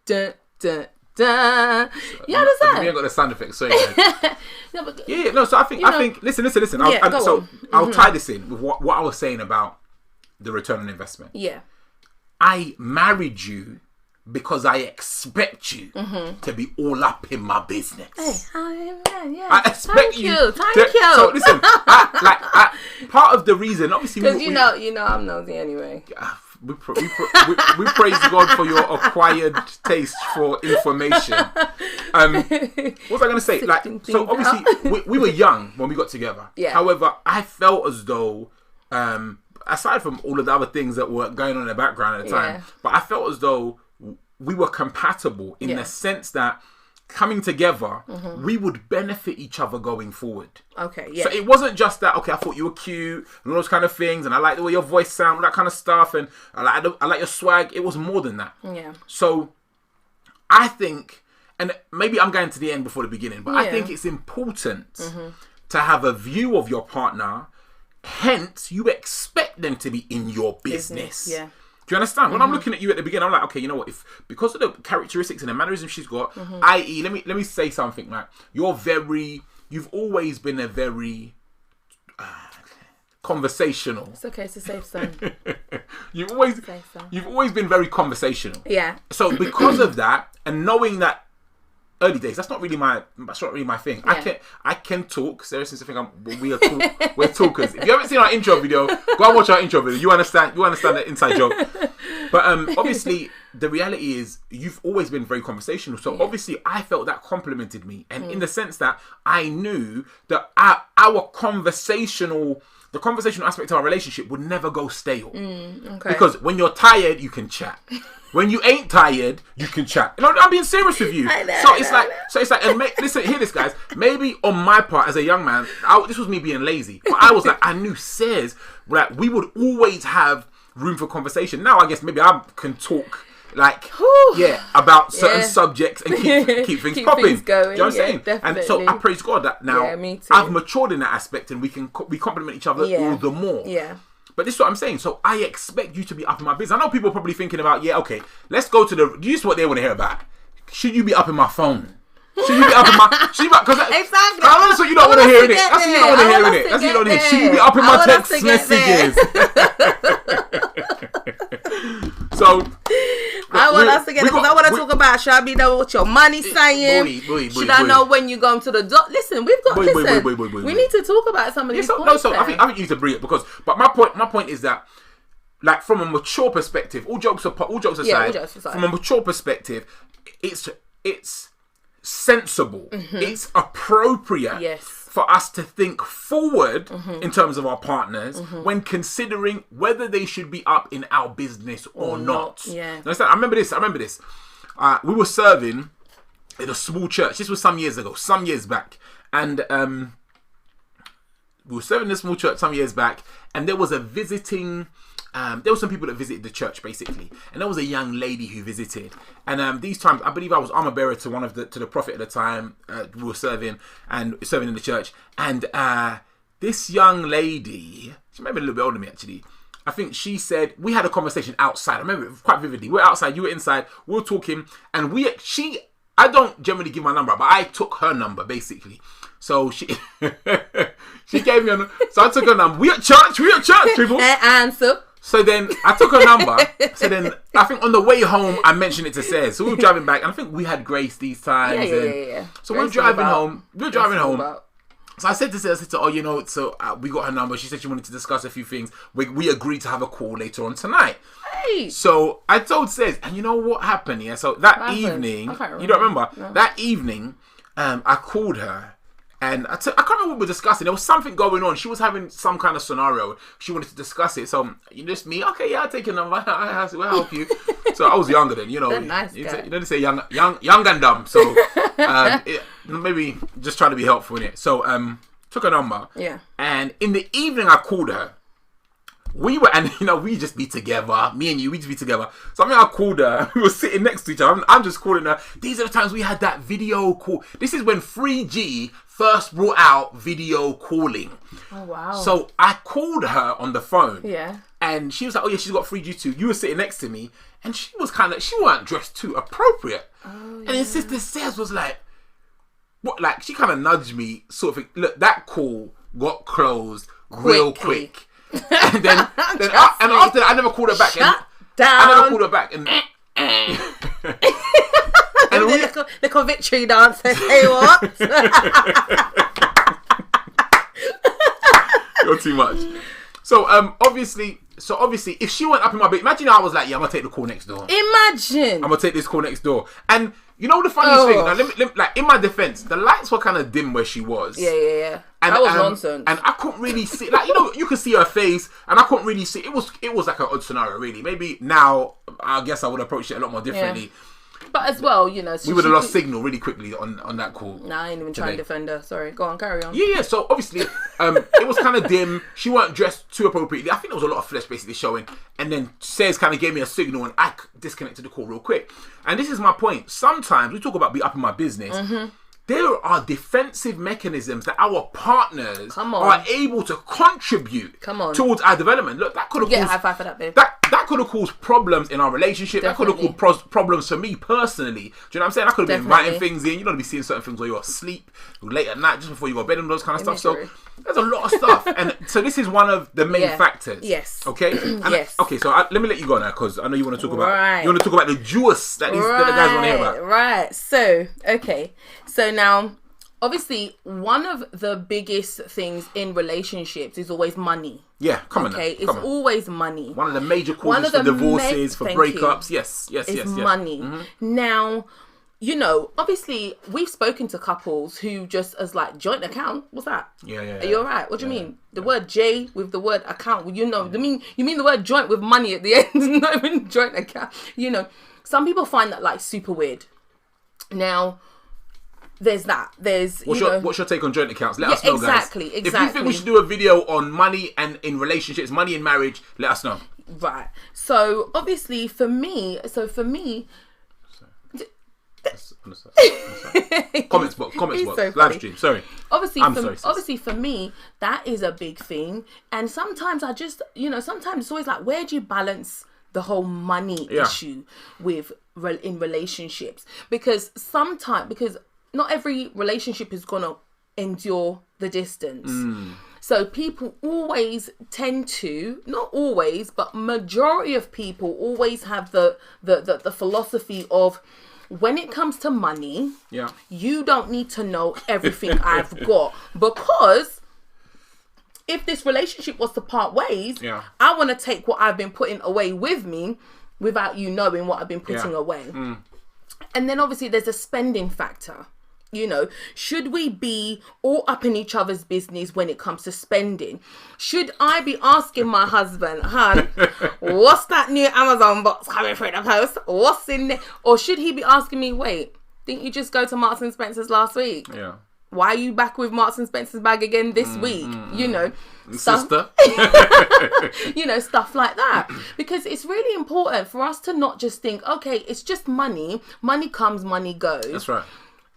Dun, dun, dun. You understand? We ain't got the sound effects, so So I think, listen. I'll tie this in with what I was saying about the return on investment. Yeah. I married you because I expect you to be all up in my business. I expect you. Thank you. So listen, part of the reason, obviously, because you know I'm nosy anyway. We praise God for your acquired taste for information. What was I going to say? So obviously we were young when we got together. Yeah. However, I felt as though, aside from all of the other things that were going on in the background at the time, but I felt as though we were compatible in the sense that coming together, we would benefit each other going forward. Okay, yeah. So it wasn't just that, okay, I thought you were cute and all those kind of things, and I like the way your voice sounds, that kind of stuff, and I like your swag. It was more than that. Yeah. So I think, and maybe I'm going to the end before the beginning, but I think it's important to have a view of your partner. Hence, you expect them to be in your business. Yeah. Do you understand? When I'm looking at you at the beginning, I'm like, okay, you know what? Because of the characteristics and the mannerisms she's got, i.e., let me say something like, you've always been a very conversational. It's okay, it's a safe zone. You've always been very conversational. Yeah. So because of that, and knowing that early days, that's not really my thing. Yeah. I can talk. Sarah seems to think we're talkers. If you haven't seen our intro video, go and watch our intro video. You understand the inside joke. But obviously, the reality is you've always been very conversational. So obviously, I felt that complimented me, and in the sense that I knew that the conversational aspect of our relationship would never go stale. Okay. Because when you're tired, you can chat. When you ain't tired, you can chat. You know, I'm being serious with you. It's like, and listen, hear this, guys. Maybe on my part as a young man, this was me being lazy. But I was like, I knew we would always have room for conversation. Now, I guess maybe I can talk like, about certain subjects and keep things popping. Things going. Do you know what I'm saying? Definitely. And so I praise God that now me too. I've matured in that aspect and we complement each other all the more. Yeah. But this is what I'm saying. So I expect you to be up in my business. I know people are probably thinking about, let's go to this is what they want to hear about. Should you be up in my phone? Should you be up in my... Because exactly. That's what you don't want to hear, innit? That's what you don't want to hear, innit? That's what you don't want to hear. Should you be up in my text messages? So... I want us to get it because I want to talk about, should I be there with your money saying? Should I know when you're going to the doctor? Listen, we've got... We need to talk about some of these points. I think you need to bring it because... But my point is that, like, from a mature perspective, all jokes aside, from a mature perspective, it's sensible. It's appropriate for us to think forward in terms of our partners when considering whether they should be up in our business or not. Yeah. Now, I remember this. We were serving in a small church. This was some years back. And we were serving in a small church some years back. And there was a visiting... there were some people that visited the church basically, and there was a young lady who visited. And these times, I believe I was armor bearer to the prophet at the time. We were serving in the church, and this young lady, she might be a little bit older than me actually. I think she said we had a conversation outside. I remember it quite vividly. We're outside, you were inside. We were talking, and I don't generally give my number, but I took her number basically. So she gave me a... So I took her number. We at church, people. Answer. So then I took her number. So then I think on the way home I mentioned it to Sarah. So we were driving back, and I think we had Grace these times. Yeah. So we were driving home. So I said to Sarah, so we got her number. She said she wanted to discuss a few things. We agreed to have a call later on tonight. Hey. So I told Sarah, and you know what happened? Yeah. So that evening, you don't remember? No. That evening, I called her. And I can't remember what we were discussing. There was something going on. She was having some kind of scenario. She wanted to discuss it. So, just me. Okay, yeah, I'll take your number. I'll help you. So I was younger then, Nice you know they say young and dumb. So maybe just trying to be helpful in it. So took her number. Yeah. And in the evening, I called her. We just be together. Me and you, we just be together. So I called her. We were sitting next to each other. I'm just calling her. These are the times we had that video call. This is when 3G first brought out video calling. Oh, wow. So I called her on the phone. Yeah. And she was like, oh yeah, she's got 3G too. You were sitting next to me. And she weren't dressed too appropriate. Oh, yeah. And then Sister Sarah was like, what? Like, she kind of nudged me, sort of, look, that call got closed real quick. And then after that, I never called her back. Shut down. I never called her back. And little victory dance. Say what? You're too much. So obviously, if she went up in my bed, imagine I was like, yeah, I'm gonna take the call next door. Imagine. I'm gonna take this call next door. And you know the funniest thing? Now, let me, like, in my defense, the lights were kind of dim where she was. Yeah. And, that was nonsense. And I couldn't really see, like, you could see her face, and I couldn't really see. It was like an odd scenario, really. Maybe now, I guess I would approach it a lot more differently. Yeah. But as well, so we would have lost signal really quickly on that call. Nah, I ain't even trying to defend her. Sorry, go on, carry on. Yeah. So obviously, it was kind of dim. She weren't dressed too appropriately. I think there was a lot of flesh basically showing. And then Sayers kind of gave me a signal, and I disconnected the call real quick. And this is my point. Sometimes we talk about be up in my business. Mm-hmm. There are defensive mechanisms that our partners are able to contribute towards our development. Look, that could have caused high five for that, babe. That could have caused problems in our relationship. Definitely. That could have caused problems for me personally. Do you know what I'm saying? I could have been inviting things in. You don't be seeing certain things while you're asleep, late at night, just before you go to bed and those kind of stuff. So there's a lot of stuff. And so this is one of the main factors. Yes. Okay? Yes. Okay, so let me let you go now, because I know you want to talk about the juice that the guys want to hear about. Right. So, okay. So now, obviously, one of the biggest things in relationships is always money. Yeah, come on. Okay, it's always money. One of the major causes for divorces, for breakups. Yes. It's money. Mm-hmm. Now, obviously, we've spoken to couples who just as like joint account. What's that? Yeah. Are you alright? What do you mean? The word J with the word account. You mean the word joint with money at the end, not even joint account. Some people find that like super weird. Now, there's that. There's what's your take on joint accounts? Let us know, exactly, guys. If you think we should do a video on money and in relationships, money in marriage, let us know. Right. So obviously for me. Comments box, so live stream. Sorry. Obviously for me, that is a big thing. And sometimes I just, sometimes it's always like, where do you balance the whole money issue in relationships? Because not every relationship is gonna endure the distance. So people always tend to, not always, but majority of people always have the philosophy of, when it comes to money, you don't need to know everything I've got, because if this relationship was to part ways, I want to take what I've been putting away with me without you knowing what I've been putting away. And then obviously there's a spending factor. Should we be all up in each other's business when it comes to spending? Should I be asking my husband, "Hun, what's that new Amazon box coming through the post? What's in there?" Or should he be asking me, "Wait, didn't you just go to Marks and Spencer's last week? Why are you back with Marks and Spencer's bag again this week?" Sister. Stuff like that. Because it's really important for us to not just think, okay, it's just money. Money comes, money goes. That's right.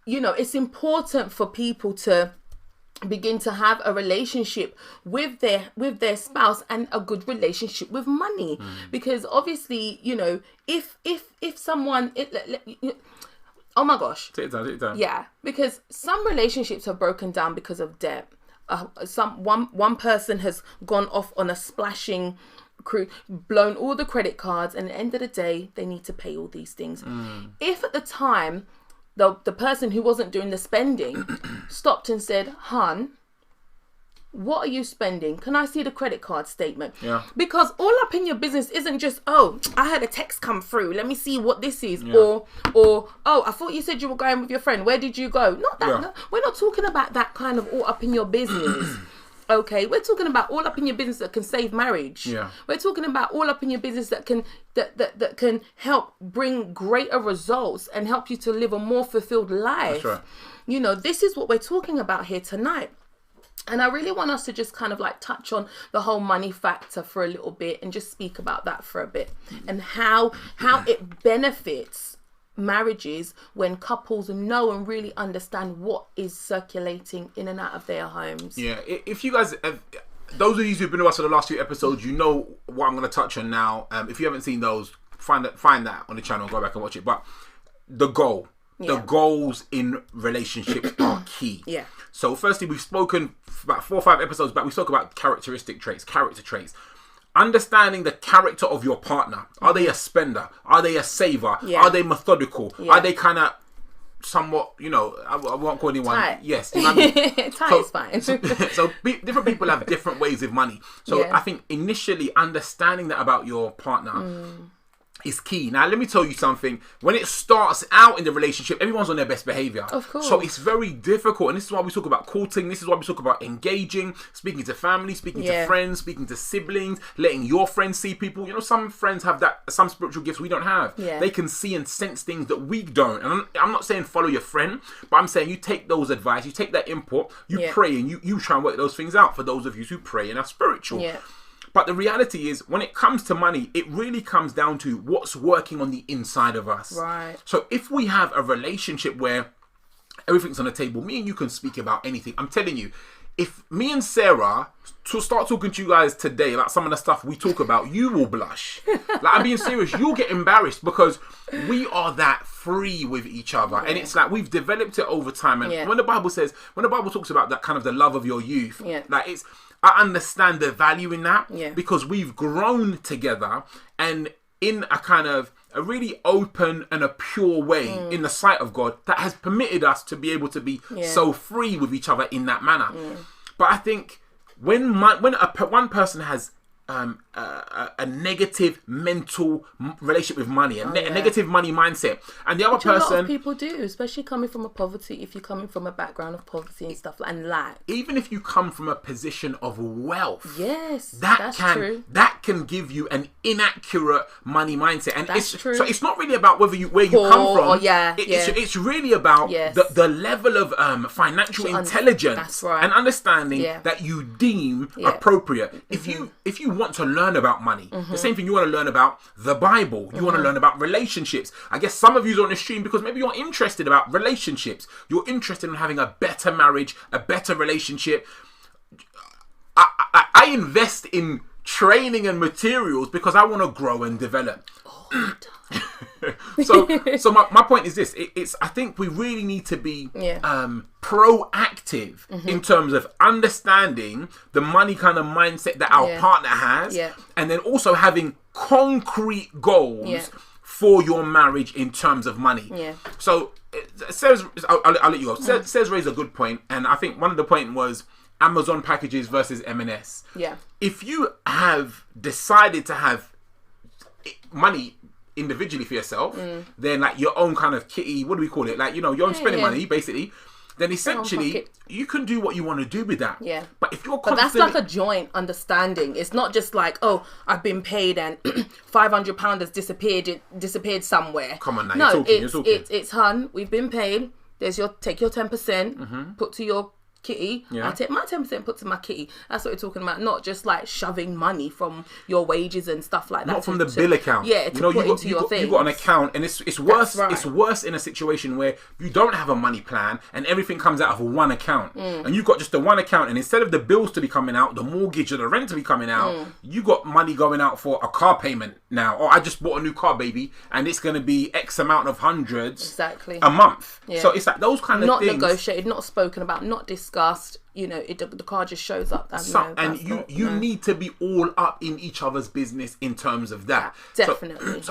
It's important for people to begin to have a relationship with their spouse, and a good relationship with money. Because obviously, if someone, oh my gosh. Take it down. Yeah, because some relationships have broken down because of debt. One person has gone off on a splashing cruise, blown all the credit cards, and at the end of the day, they need to pay all these things. If at the time, the person who wasn't doing the spending stopped and said, "Hun, what are you spending? Can I see the credit card statement?" Because all up in your business isn't just, "Oh, I had a text come through. Let me see what this is." Or, "Oh, I thought you said you were going with your friend. Where did you go?" Not that. No, we're not talking about that kind of all up in your business. Okay, we're talking about all up in your business that can save marriage. We're talking about all up in your business that can help bring greater results and help you to live a more fulfilled life. That's right. This is what we're talking about here tonight. And I really want us to just kind of like touch on the whole money factor for a little bit, and just speak about that for a bit, and how it benefits marriages when couples know and really understand what is circulating in and out of their homes. If you guys those of you who've been with us for the last few episodes, you know what I'm going to touch on now. If you haven't seen those, find that on the channel, go back and watch it. But the goals in relationships are key. So firstly, we've spoken about 4 or 5 episodes back, we spoke about character traits. Understanding the character of your partner. Are they a spender? Are they a saver? Are they methodical? Are they kind of somewhat, I won't call anyone. Tight. Yes. You know what I mean? Tight is fine. So different people have different ways with money. So I think initially understanding that about your partner is key. Now, let me tell you something. When it starts out in the relationship, everyone's on their best behavior. Of course. So it's very difficult. And this is why we talk about courting. This is why we talk about engaging, speaking to family, speaking to friends, speaking to siblings, letting your friends see people. Some friends have some spiritual gifts we don't have. They can see and sense things that we don't. And I'm not saying follow your friend, but I'm saying you take those advice, you take that input, you pray, and you try and work those things out for those of you who pray and are spiritual. But the reality is, when it comes to money, it really comes down to what's working on the inside of us. Right. So if we have a relationship where everything's on the table, me and you can speak about anything. I'm telling you, if me and Sarah to start talking to you guys today about some of the stuff we talk about, you will blush. I'm being serious. You'll get embarrassed, because we are that free with each other. And it's like we've developed it over time. And when the Bible talks about that kind of the love of your youth, I understand the value in that, because we've grown together, and in a kind of a really open and a pure way in the sight of God that has permitted us to be able to be so free with each other in that manner. But I think when one person has a negative mental relationship with money, a negative money mindset, and the other person. A lot of people do, especially coming from if you're coming from a background of poverty and stuff and lack. Even if you come from a position of wealth, yes, that's true. That can give you an inaccurate money mindset, and that's true. So it's not really about where you come from. It's really about the level of financial intelligence and understanding that you deem appropriate. If you want to learn about money, the same thing you want to learn about the Bible, you want to learn about relationships. I guess some of you are on the stream because maybe you're interested about relationships. You're interested in having a better marriage, a better relationship. I invest in training and materials because I want to grow and develop. So my point is this: I think we really need to be proactive in terms of understanding the money kind of mindset that our partner has, and then also having concrete goals for your marriage in terms of money. So I'll let you go. Sarah's raised a good point, and I think one of the point was Amazon packages versus M&S. If you have decided to have money individually for yourself, then like your own kind of kitty, what do we call it? Like, your own spending money, basically. Then essentially, you can do what you want to do with that. But if you're But that's like a joint understanding. It's not just like, oh, I've been paid and £500 has disappeared somewhere. Come on now, no, you're talking. It's hun, we've been paid. Take your 10%, put to your kitty. I take my 10%, put to my kitty. That's what we're talking about. Not just like shoving money from your wages and stuff like that. Not from the bill account. Yeah, to put into your thing. You got an account, and it's worse. Right. It's worse in a situation where you don't have a money plan and everything comes out of one account, and you've got just the one account. And instead of the bills to be coming out, the mortgage or the rent to be coming out, you got money going out for a car payment now. Or I just bought a new car, baby, and it's going to be X amount of hundreds a month. So it's like those kind of things. Not negotiated, not spoken about, not discussed. The car just shows up. You need to be all up in each other's business in terms of that. Definitely.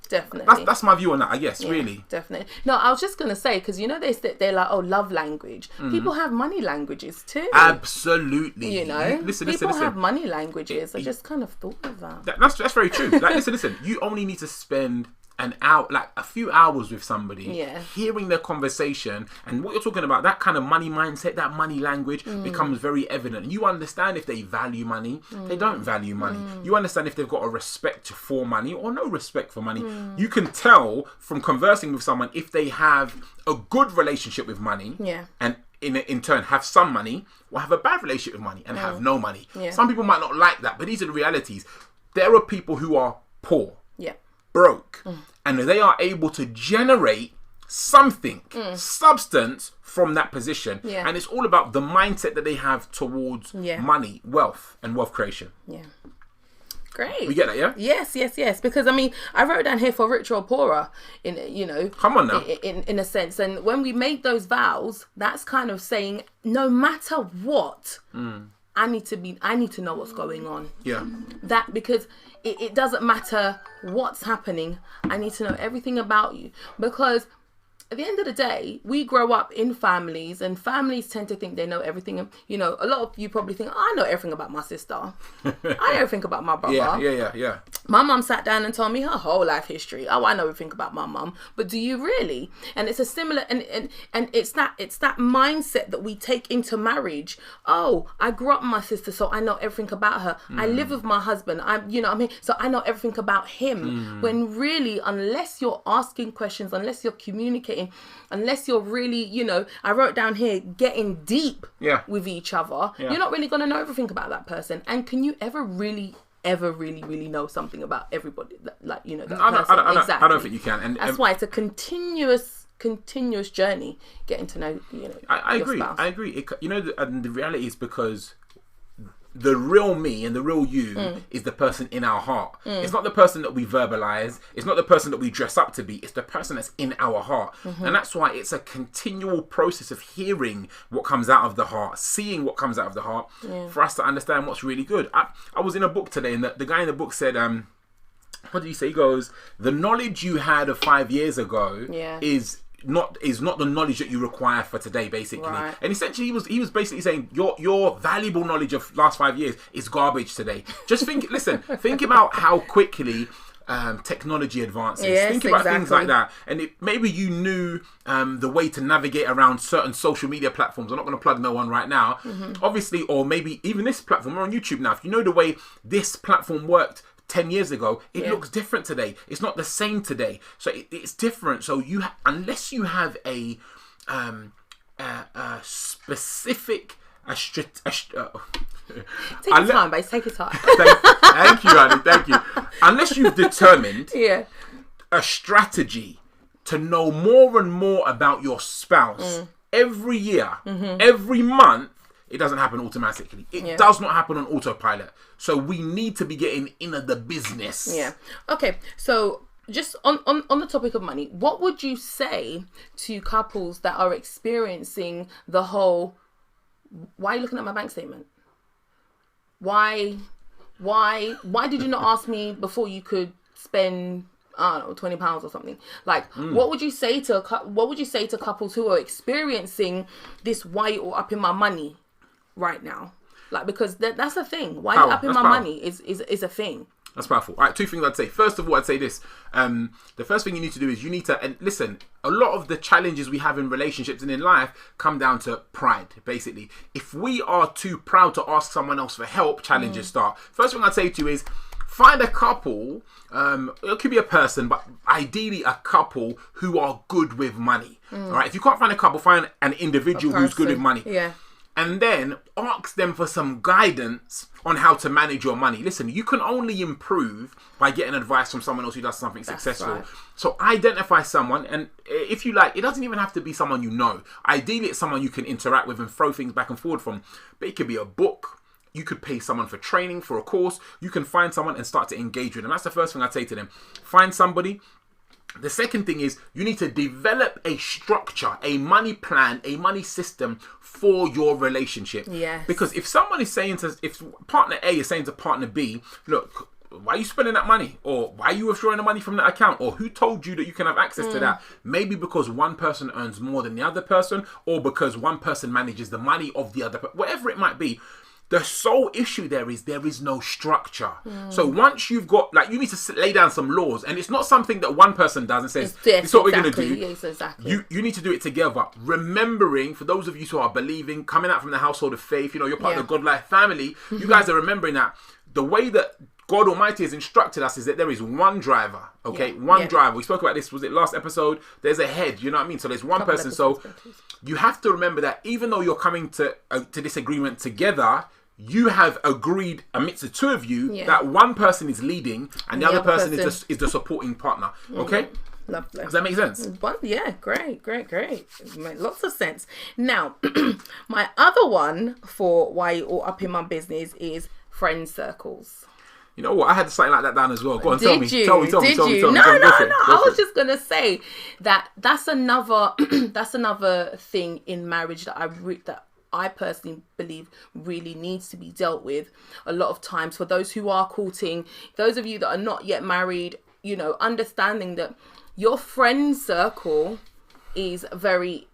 Definitely. That's my view on that, I guess, really. Definitely. No, I was just going to say, because they're like, oh, love language. People have money languages too. Absolutely. Listen. People have money languages. I just kind of thought of that. That's very true. Like, listen. You only need to spend an hour, like a few hours with somebody, hearing their conversation, and what you're talking about, that kind of money mindset, that money language becomes very evident. You understand if they value money, they don't value money. You understand if they've got a respect for money or no respect for money. You can tell from conversing with someone if they have a good relationship with money, and in turn have some money, or have a bad relationship with money and have no money. Some people might not like that, but these are the realities. There are people who are poor, broke, and they are able to generate something, substance from that position. And it's all about the mindset that they have towards money, wealth, and wealth creation. Great. We get that, yeah? Yes. Because I wrote down here for richer or poorer, Come on now. In a sense. And when we made those vows, that's kind of saying, no matter what, I need to know what's going on. That because it doesn't matter what's happening. I need to know everything about you, because at the end of the day, we grow up in families, and families tend to think they know everything. A lot of you probably think, I know everything about my sister. I know everything about my brother. Yeah. My mum sat down and told me her whole life history. Oh, I know everything about my mum. But do you really? And it's a similar, and it's that mindset that we take into marriage. Oh, I grew up with my sister, so I know everything about her. I live with my husband. So I know everything about him. When really, unless you're asking questions, unless you're communicating, unless you're really, I wrote down here, getting deep with each other, you're not really going to know everything about that person. And can you ever really know something about everybody? That person? Exactly. I don't think you can. And that's why it's a continuous journey getting to know, I agree. spouse. I agree. The reality is because the real me and the real you is the person in our heart. It's not the person that we verbalize. It's not the person that we dress up to be. It's the person that's in our heart. And that's why it's a continual process of hearing what comes out of the heart, seeing what comes out of the heart, for us to understand what's really good. I was in a book today, and the guy in the book said, what did he say? He goes, the knowledge you had of 5 years ago is not the knowledge that you require for today, basically. Right. And essentially he was basically saying your valuable knowledge of last 5 years is garbage today. Just think about how quickly technology advances. Yes, Think about things like exactly. that. And maybe you knew the way to navigate around certain social media platforms. I'm not going to plug no one right now. Obviously, or maybe even this platform. We're on YouTube now. If you know the way this platform worked 10 years ago, it looks different today. It's not the same today. So it's different. So unless you have a specific... Take your time, babe. Take your time. Thank you, honey. Thank you. Unless you've determined a strategy to know more and more about your spouse every year, every month, it doesn't happen automatically. It does not happen on autopilot. So we need to be getting into the business. Yeah. Okay. So just on the topic of money, what would you say to couples that are experiencing the whole, why are you looking at my bank statement? Why did you not ask me before you could spend, I don't know, £20 or something? Like, what would you say to couples who are experiencing this, why you all up in my money right now? Like, because that's a thing. Why you up in my money is a thing. That's powerful. All right, two things I'd say. First of all, I'd say this. The first thing you need to do is you need to... And listen, a lot of the challenges we have in relationships and in life come down to pride, basically. If we are too proud to ask someone else for help, challenges start. First thing I'd say to you is find a couple, it could be a person, but ideally a couple who are good with money. All right, if you can't find a couple, find an individual who's good with money. Yeah. And then ask them for some guidance on how to manage your money. Listen, you can only improve by getting advice from someone else who does something successful. Right. So identify someone, and if you like, it doesn't even have to be someone you know. Ideally, it's someone you can interact with and throw things back and forward from. But it could be a book. You could pay someone for training, for a course. You can find someone and start to engage with them. That's the first thing I'd say to them. Find somebody. The second thing is you need to develop a structure, a money plan, a money system for your relationship. Yes. Because if someone is saying if partner A is saying to partner B, look, why are you spending that money? Or why are you withdrawing the money from that account? Or who told you that you can have access to that? Maybe because one person earns more than the other person, or because one person manages the money of the other, whatever it might be. The sole issue there is no structure. So once you've got, like, you need to lay down some laws, and it's not something that one person does and says, this is what we're going to do. Yes, exactly. You need to do it together. Remembering, for those of you who are believing, coming out from the household of faith, you're part of the God Life family, you guys are remembering that the way that God Almighty has instructed us is that there is one driver, okay? One driver. We spoke about this, was it last episode? There's a head, you know what I mean? So there's one person. So you have to remember that even though you're coming to this agreement together, you have agreed amidst the two of you that one person is leading and the other person is the supporting partner, okay? Lovely. Does that make sense? Yeah, great. It makes lots of sense. Now, my other one for why you're all up in my business is friend circles. You know what? I had something like that down as well. Go on, tell me. Tell me. No. I was just gonna say that's another thing in marriage that I personally believe really needs to be dealt with a lot of times for those who are courting, those of you that are not yet married, understanding that your friend circle is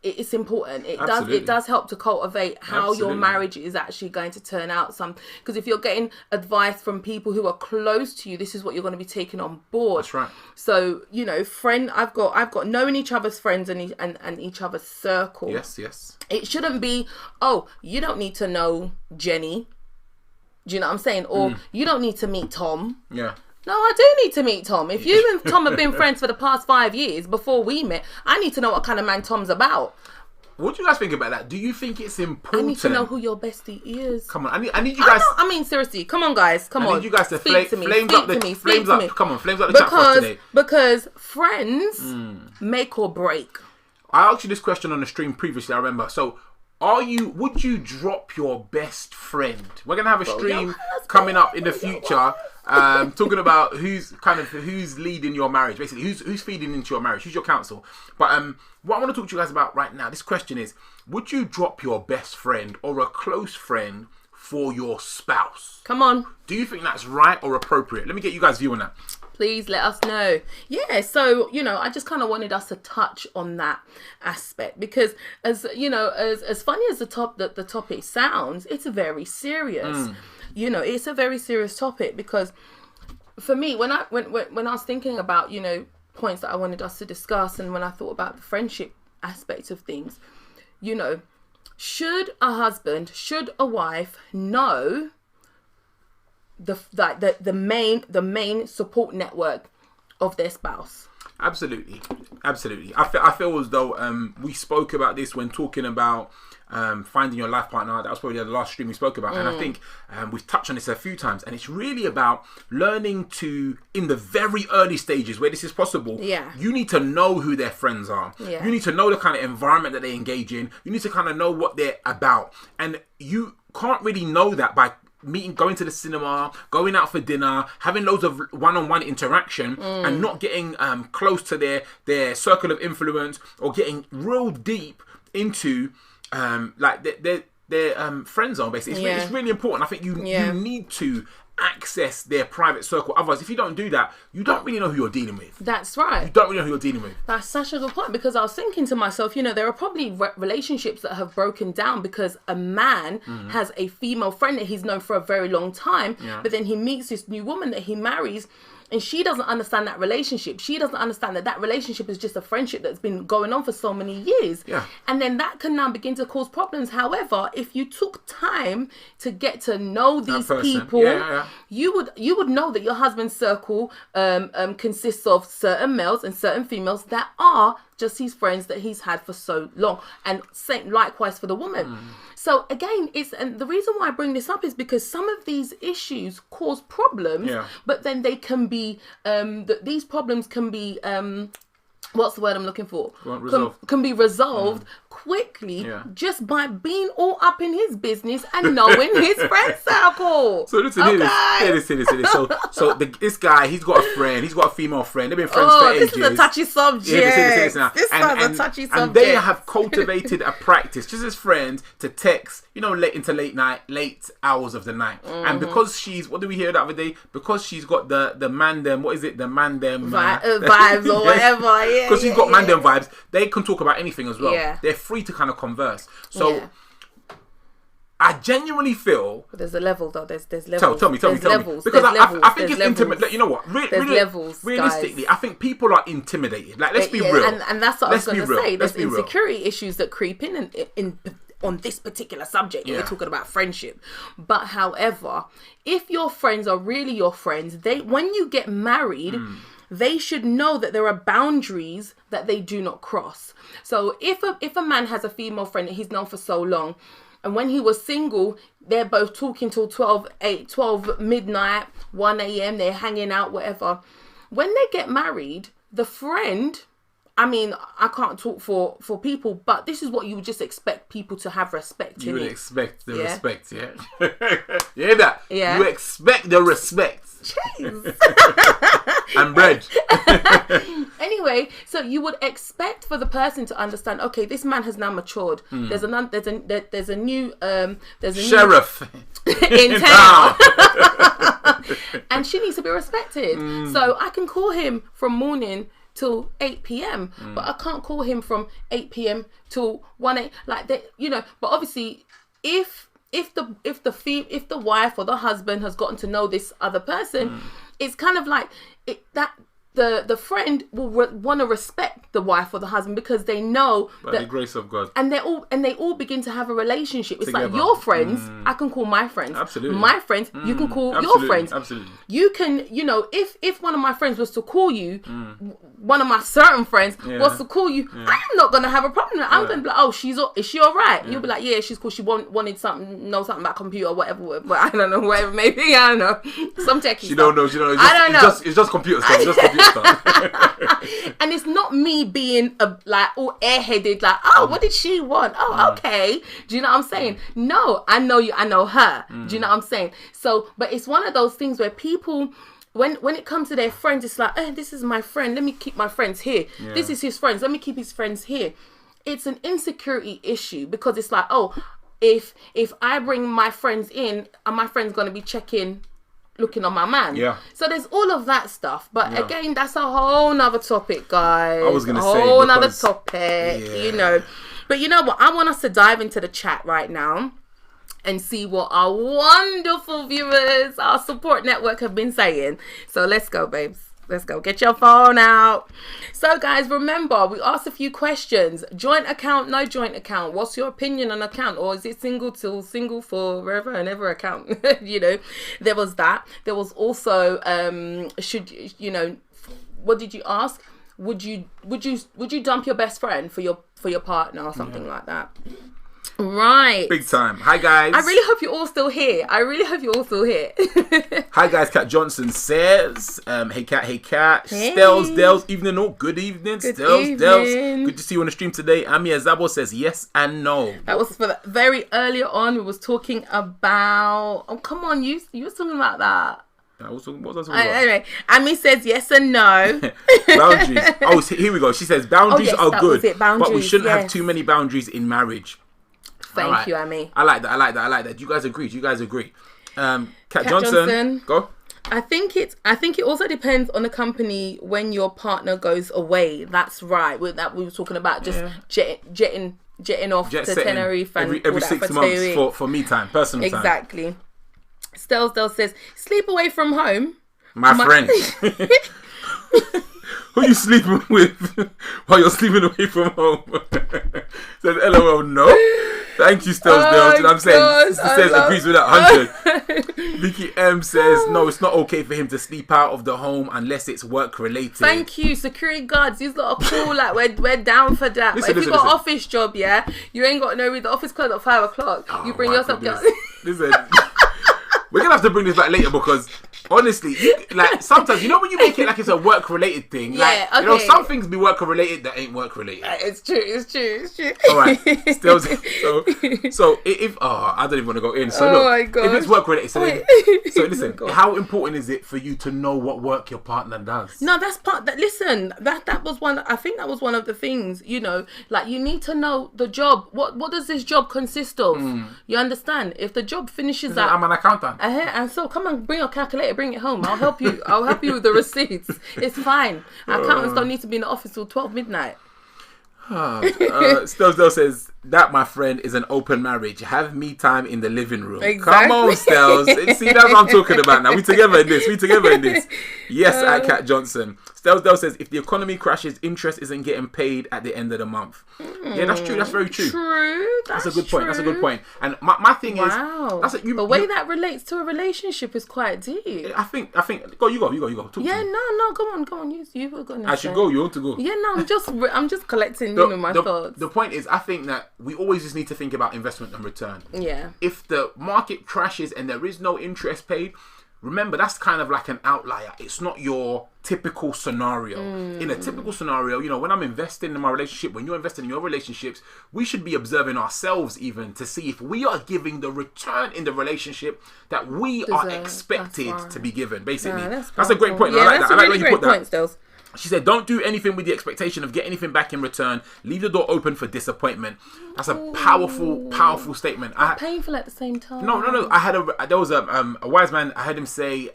it's important. It does help to cultivate how your marriage is actually going to turn out. Because if you're getting advice from people who are close to you, this is what you're going to be taking on board. That's right. So I've got knowing each other's friends and each other's circle. Yes. It shouldn't be, oh, you don't need to know Jenny. Do you know what I'm saying? Or you don't need to meet Tom. Yeah. No, I do need to meet Tom. If you and Tom have been friends for the past 5 years before we met, I need to know what kind of man Tom's about. What do you guys think about that? Do you think it's important? I need to know who your bestie is. Come on, I need you guys. I mean, seriously, come on, guys, come on. I need you guys to flames up the chat for us today. Because friends make or break. I asked you this question on the stream previously. I remember. So, would you drop your best friend? We're gonna have a stream coming up in the future, talking about who's leading your marriage, basically who's feeding into your marriage, who's your counsel. But what I want to talk to you guys about right now, this question is: would you drop your best friend or a close friend for your spouse? Come on. Do you think that's right or appropriate? Let me get you guys' view on that. Please let us know. Yeah, so, I just kind of wanted us to touch on that aspect because, as funny as the topic sounds, it's very serious. It's a very serious topic because for me, when I was thinking about, points that I wanted us to discuss, and when I thought about the friendship aspect of things, should a wife know the main support network of their spouse? Absolutely. I feel as though we spoke about this when talking about finding your life partner. That was probably the last stream we spoke about, and I think we've touched on this a few times, and it's really about learning to, in the very early stages where this is possible, you need to know who their friends are. You need to know the kind of environment that they engage in. You need to kind of know what they're about, and you can't really know that by going to the cinema, going out for dinner, having loads of one-on-one interaction, and not getting close to their circle of influence, or getting real deep into their friend zone. Basically, it's really important. I think you need to access their private circle. Otherwise, if you don't do that, you don't really know who you're dealing with. That's right. You don't really know who you're dealing with. That's such a good point, because I was thinking to myself, there are probably relationships that have broken down because a man has a female friend that he's known for a very long time, but then he meets this new woman that he marries, and she doesn't understand that relationship. She doesn't understand that relationship is just a friendship that's been going on for so many years. Yeah. And then that can now begin to cause problems. However, if you took time to get to know these people, you would know that your husband's circle consists of certain males and certain females that are just his friends that he's had for so long, and same likewise for the woman. So again, and the reason why I bring this up is because some of these issues cause problems, but then they can be these problems can be what's the word I'm looking for? Can be resolved quickly just by being all up in his business and knowing his friend circle. So listen, hear this. So this guy, he's got a friend, he's got a female friend. They've been friends for ages. This is a touchy subject. This is a touchy subject. And they have cultivated a practice, just as friends, to text, into late hours of the night. And because what did we hear the other day? Because she's got the man them, what is it? The man them vibes or whatever. Because she's got man them vibes. They can talk about anything as well. They're free to kind of converse. So I genuinely feel... But there's a level though. There's levels. Tell me. Because I think it's intimidating. You know what? Levels, realistically, guys. I think people are intimidated. Like, let's be real. And that's what I was going to say. There's insecurity issues that creep in on this particular subject. We're talking about friendship. But however, if your friends are really your friends, when you get married... they should know that there are boundaries that they do not cross. So if a man has a female friend that he's known for so long, and when he was single, they're both talking till 12 midnight, 1 a.m., they're hanging out, whatever. When they get married, the friend... I mean, I can't talk for people, but this is what you would just expect people to have respect. You would expect the respect, You hear that? Yeah. You expect the respect. Jeez. And bread. Anyway, so you would expect for the person to understand, okay, this man has now matured. There's a new sheriff in town. And she needs to be respected. So I can call him from morning till 8 p.m. But I can't call him from 8 p.m. till 1 a.m. like that, But obviously, if the wife or the husband has gotten to know this other person, it's kind of like that the friend will want to respect the wife or the husband because they know by the grace of God, and they all begin to have a relationship. It's like your friends, I can call my friends. Absolutely. My friends, you can call your friends. Absolutely. You can, if one of my friends was to call you, one of my certain friends was to call you, I am not gonna have a problem with it. I'm gonna be like, oh, is she alright? You'll be like, yeah, she's cool. She wanted something about computer or whatever, but I don't know, whatever, maybe, I don't know, some techie She don't know. I don't know. It's just computer stuff. It's just computer stuff. And it's not me being all airheaded, like, oh, what did she want? Oh, okay. Do you know what I'm saying? No, I know you. I know her. Do you know what I'm saying? So, but it's one of those things where people, when it comes to their friends, it's like, this is my friend. Let me keep my friends here. Yeah. This is his friends. Let me keep his friends here. It's an insecurity issue because it's like, oh, if I bring my friends in, are my friends going to be checking looking on my man. Yeah. So there's all of that stuff. But again, that's a whole nother topic, guys. I was going to say. A whole nother topic, you know. But you know what? I want us to dive into the chat right now and see what our wonderful viewers, our support network have been saying. So let's go, babes. Let's go. Get your phone out. So, guys, remember, we asked a few questions. Joint account, no joint account. What's your opinion on account? Or is it single till single forever and ever account? You know, there was that. There was also, what did you ask? Would you dump your best friend for your partner or something like that? Right. Big time. Hi, guys. I really hope you're all still here. Hi, guys. Kat Johnson says, hey, Kat. Hey. Stelz, evening. Oh, good evening. Stelz. Good to see you on the stream today. Amia Zabo says yes and no. That was for very earlier on. We was talking about... Oh, come on. You were talking about that. What was I talking about? Anyway, Ami says yes and no. Boundaries. Oh, here we go. She says boundaries are good, boundaries, but we shouldn't have too many boundaries in marriage. Thank you, Ami. I like that. Do you guys agree? Kat Johnson, go. I think it also depends on the company when your partner goes away. That's right. We were talking about just jetting off to Tenerife and every 6 months for me time, personal time. Exactly. Stelz says, sleep away from home. My friend. Who are you sleeping with while you're sleeping away from home? Says LOL, no. Thank you, Stelz. You know what I'm saying? Sister says agrees with that 100. Vicky M says, no, it's not okay for him to sleep out of the home unless it's work related. Thank you, security guards. These lot are cool. Like we're down for that. But if you got office job, you ain't got no reason. The office closed at 5 o'clock. You bring yourself. Listen, we're gonna have to bring this back later because honestly, like sometimes you know when you make it like it's a work related thing. You know, some things be work related that ain't work related. It's true. All right. Still, so if I don't even want to go in. So look, if it's work related, so listen, how important is it for you to know what work your partner does? No, that's part. Listen, that was one. I think that was one of the things. You know, like you need to know the job. What does this job consist of? You understand? If the job finishes at, I'm an accountant. And so come on, bring your calculator, bring it home. I'll help you. I'll help you with the receipts. It's fine. Accountants don't need to be in the office till 12 midnight. Stelz says that, my friend, is an open marriage. Have me time in the living room. Exactly. Come on, Stelz. See, that's what I'm talking about now. We together in this. Yes, at Kat Johnson. Stelz says if the economy crashes, interest isn't getting paid at the end of the month. Yeah, that's true. That's very true. That's a good point. And my thing is, the way that relates to a relationship is quite deep. I think. Go. You go. Talk to me. No. Go on. You were going to. I should go. You want to go? Yeah, no. I'm just collecting my thoughts. The point is, I think that we always just need to think about investment and return. Yeah. If the market crashes and there is no interest paid, remember that's kind of like an outlier. It's not your typical scenario. In a typical scenario, you know, when I'm investing in my relationship, when you're investing in your relationships, we should be observing ourselves even to see if we are giving the return in the relationship that we are expected to be given. Basically, that's a great point. Yeah, I like that. I like when you put that. Stelz. She said, don't do anything with the expectation of getting anything back in return. Leave the door open for disappointment. That's a powerful statement. Painful at the same time. No. There was a wise man. I heard him say,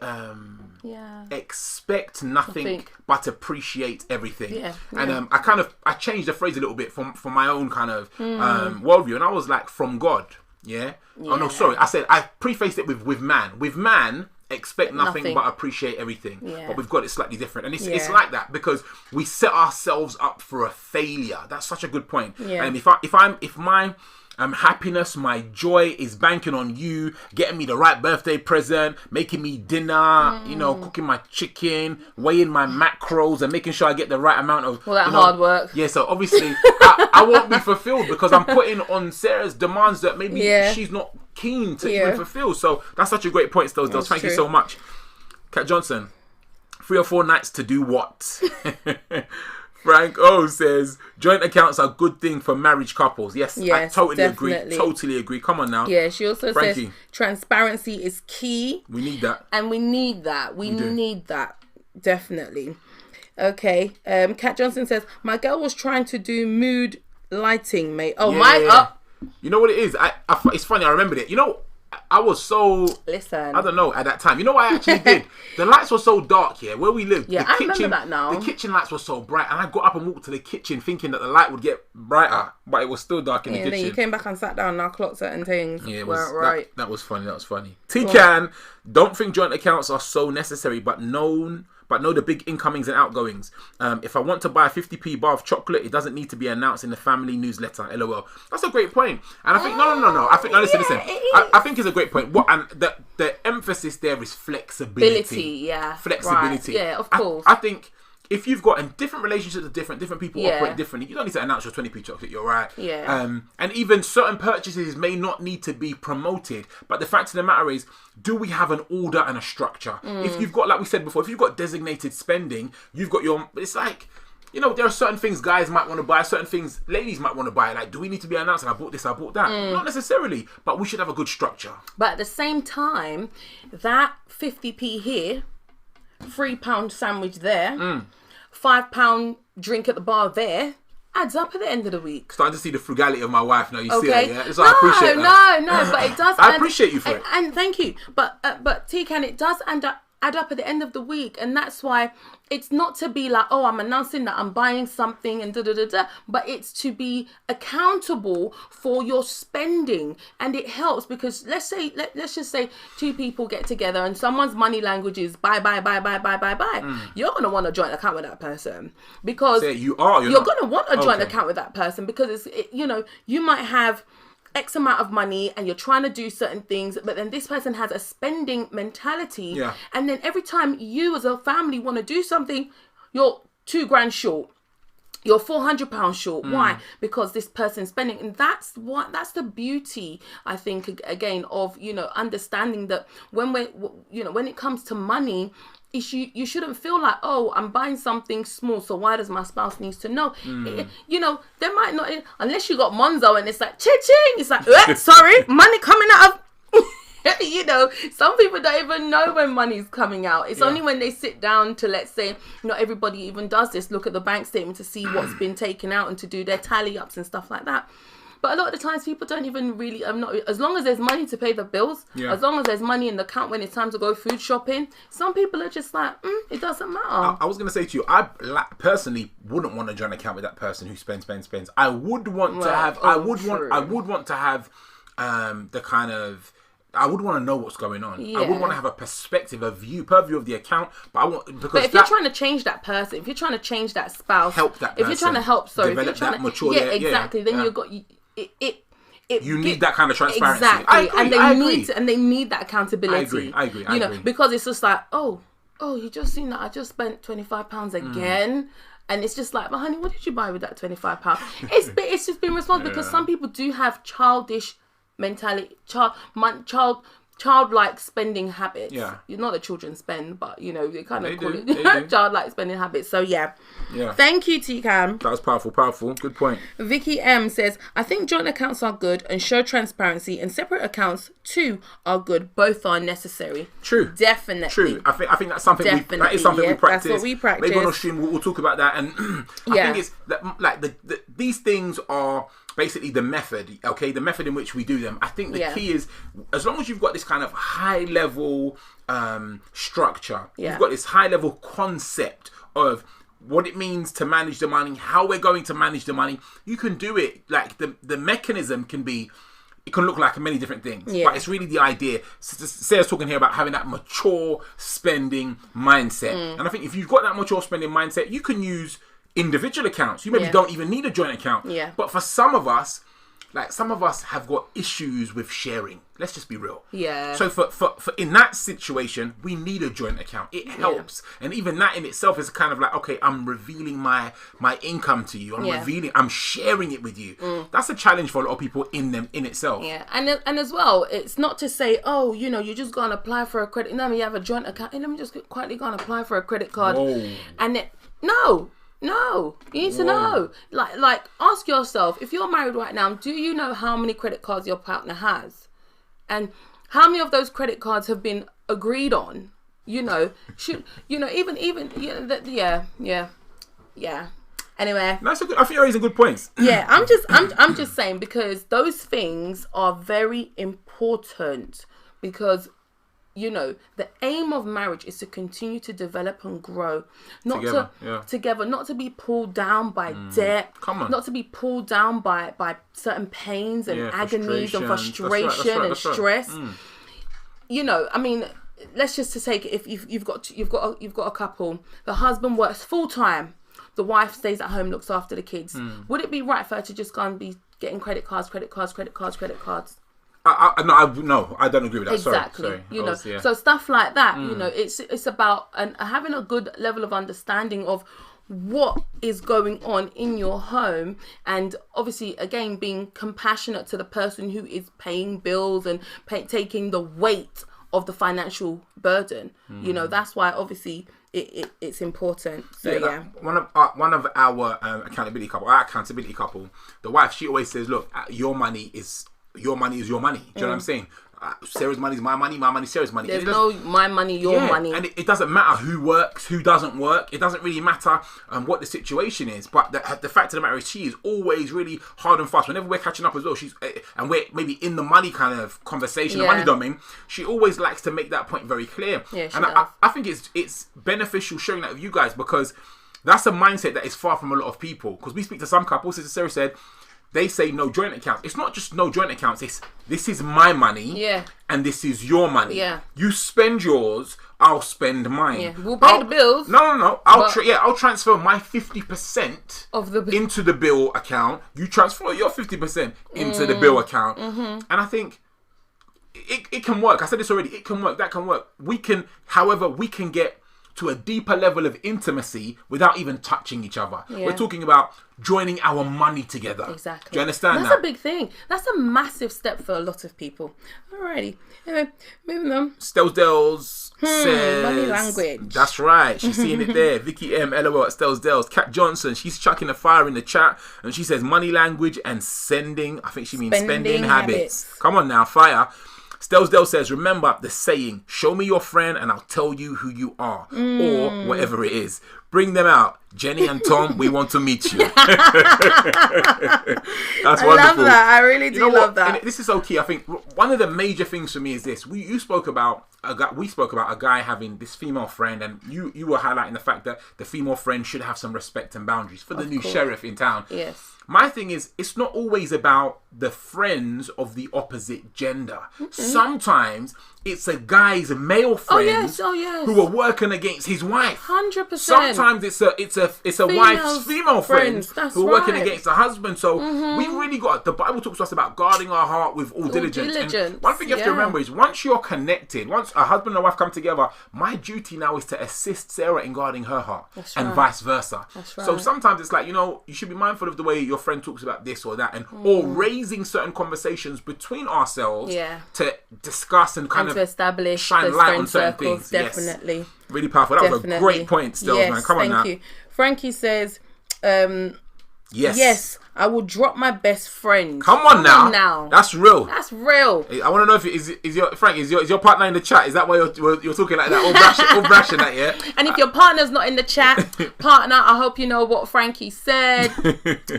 expect nothing but appreciate everything. Yeah. And I changed the phrase a little bit from my own kind of worldview. And I was like, from God. Yeah. Oh, no, sorry. I prefaced it with man. With man, expect nothing but appreciate everything. But we've got it slightly different, and it's like that because we set ourselves up for a failure. That's such a good point. And if my happiness, my joy is banking on you getting me the right birthday present, making me dinner, you know, cooking my chicken, weighing my macros, and making sure I get the right amount of all that hard work. Yeah, so obviously I won't be fulfilled because I'm putting on Sarah's demands that maybe she's not keen to even fulfill. So that's such a great point, Stelz. Thank you so much. Kat Johnson, 3 or 4 nights to do what? Frank O says joint accounts are a good thing for marriage couples. Yes, I totally agree. Come on now. Yeah, she also says transparency is key. We need that. And we need that. Definitely. Okay. Kat Johnson says, my girl was trying to do mood lighting, mate. Oh, You know what it is? It's funny, I remembered it. You know, I was so... Listen. I don't know, at that time. You know what I actually did? The lights were so dark here, where we lived. Yeah, the I kitchen, remember that now. The kitchen lights were so bright, and I got up and walked to the kitchen thinking that the light would get brighter, but it was still dark in the kitchen. And then you came back and sat down and I clocked certain things. Yeah, weren't right. That was funny. T-Can, don't think joint accounts are so necessary, but know the big incomings and outgoings. If I want to buy a 50p bar of chocolate, it doesn't need to be announced in the family newsletter. LOL. That's a great point. And I think no. I think listen. I think it's a great point. And the emphasis there is flexibility. Flexibility. Right. Yeah, of course. I think if you've got in different relationships with different people operate differently, you don't need to announce your 20p chocolate, you're right. Yeah. And even certain purchases may not need to be promoted, but the fact of the matter is, do we have an order and a structure? If you've got, like we said before, if you've got designated spending, you've got it's like, you know, there are certain things guys might want to buy, certain things ladies might want to buy. Like, do we need to be announcing, I bought this, I bought that? Not necessarily, but we should have a good structure. But at the same time, that 50p here, £3 sandwich there, £5 drink at the bar there, adds up at the end of the week. Starting to see the frugality of my wife now. You see Okay. it, yeah? So I appreciate that. No, but it does. I appreciate you for it. And thank you. But T-Can, it does add up at the end of the week, and that's why it's not to be like, oh, I'm announcing that I'm buying something and but it's to be accountable for your spending. And it helps because let's just say two people get together and someone's money language is buy. You're gonna want a joint account with that person because you're gonna want a joint account with that person because you might have X amount of money and you're trying to do certain things, but then this person has a spending mentality. Yeah. And then every time you as a family want to do something, you're £2,000 short. You're £400 short. Why? Because this person's spending. And that's the beauty, I think, again, of, understanding that when when it comes to money, you shouldn't feel like, oh, I'm buying something small, so why does my spouse needs to know? There might not, unless you got Monzo and it's like, cha-ching, it's like, sorry, money coming out of, some people don't even know when money's coming out. It's only when they sit down to, let's say, not everybody even does this, look at the bank statement to see what's been taken out and to do their tally ups and stuff like that. But a lot of the times people don't even really, as long as there's money to pay the bills, as long as there's money in the account when it's time to go food shopping, some people are just like, it doesn't matter. I was going to say to you, I personally wouldn't want a joint account with that person who spends. I would want to have, I would want to have the kind of, I would want to know what's going on. I would want to have a perspective, a purview of the account. But if you're trying to change that person, if you're trying to change that spouse, help that person, if you're trying to help, develop that mature, exactly. Then you've got you need that kind of transparency. Exactly. I agree, and they need that accountability. I agree. Because it's just like, oh, you just seen that I just spent £25 again. And it's just like, well, honey, what did you buy with that £25? It's just been responsible because some people do have childish mentality, childlike spending habits. Yeah. Not that children spend, but they kind of call it childlike spending habits. So yeah. Thank you, T-Cam. That was powerful. Good point. Vicky M says, I think joint accounts are good and show transparency, and separate accounts too are good. Both are necessary. True. Definitely. True. I think that's something we practice. That's what we practice. Maybe on a stream we'll talk about that. And I think it's that, like these things are basically the method, okay? The method in which we do them. I think the key is, as long as you've got this kind of high level structure, you've got this high level concept of what it means to manage the money, how we're going to manage the money, you can do it. Like the mechanism can look like many different things, but it's really the idea. Sarah's talking here about having that mature spending mindset. And I think if you've got that mature spending mindset, you can use individual accounts. You maybe don't even need a joint account. But for some of us have got issues with sharing. Let's just be real. So for in that situation, we need a joint account. It helps. And even that in itself is kind of like, okay, I'm revealing my income to you. I'm sharing it with you. That's a challenge for a lot of people in itself. And as well, it's not to say, oh, you're just going to apply for a credit. No, you have a joint account. And let me just quietly go and apply for a credit card. And then, no, you need to know. Like, ask yourself, if you're married right now, do you know how many credit cards your partner has? And how many of those credit cards have been agreed on? Anyway, I think you're raising good points. Yeah, I'm just saying, because those things are very important, because the aim of marriage is to continue to develop and grow, not together, not to be pulled down by debt, not to be pulled down by certain pains and agonies and frustration and stress. I mean, let's just take it, if you've got a couple, the husband works full time, the wife stays at home, looks after the kids. Would it be right for her to just go and be getting credit cards? No, I don't agree with that. Exactly. Sorry. So stuff like that, it's about having a good level of understanding of what is going on in your home, and obviously, again, being compassionate to the person who is paying bills and taking the weight of the financial burden. That's why obviously it's important. So one of our accountability couple, the wife, she always says, look, your money is your money. Do you know what I'm saying? Sarah's money is my money, Sarah's money. There's no my money, your money. And it doesn't matter who works, who doesn't work. It doesn't really matter what the situation is. But the fact of the matter is, she is always really hard and fast. Whenever we're catching up as well, and we're maybe in the money kind of conversation, the money domain, she always likes to make that point very clear. Yeah, and I think it's beneficial sharing that with you guys, because that's a mindset that is far from a lot of people. Because we speak to some couples, as Sarah said, they say no joint accounts. It's not just no joint accounts. It's this is my money, and this is your money. Yeah. You spend yours, I'll spend mine. Yeah. We'll pay the bills. No. I'll transfer my 50% of the into the bill account. You transfer your 50% into the bill account, and I think it can work. I said this already. It can work. That can work. We can get to a deeper level of intimacy without even touching each other. Yeah. We're talking about joining our money together. Exactly. Do you understand that? That's a big thing. That's a massive step for a lot of people. Alrighty. Anyway, moving on. Stelsdales says... money language. That's right. She's seeing it there. Vicky M, LOL at Stelsdales. Kat Johnson, she's chucking a fire in the chat, and she says money language and sending. I think she means spending habits. Come on now, fire. Stelsdale says, remember the saying, show me your friend and I'll tell you who you are. Or whatever it is. Bring them out. Jenny and Tom, we want to meet you. That's wonderful. I love that. I really do love that. And this is so key. I think one of the major things for me is this. We spoke about a guy having this female friend, and you were highlighting the fact that the female friend should have some respect and boundaries for the new sheriff in town. Yes. My thing is, it's not always about the friends of the opposite gender. Sometimes it's a guy's male friends who are working against his wife. 100%. Sometimes it's a wife's female friends who are working against the husband. So we really got, the Bible talks to us about guarding our heart with all diligence. And one thing you have to remember is, once you're connected, once a husband and a wife come together, my duty now is to assist Sarah in guarding her heart, and vice versa. That's right. So sometimes it's like, you should be mindful of the way your friend talks about this or that, and or raising certain conversations between ourselves to discuss and kind of to establish shine light on certain things. Definitely. Yes. Really powerful. That was a great point, Stills, man. Come on now. Thank you. Frankie says, yes, I will drop my best friend. Come on now. That's real. That's real. I want to know if is your partner in the chat? Is that why you're talking like that? All brashing that, yeah? And if your partner's not in the chat, partner, I hope you know what Frankie said.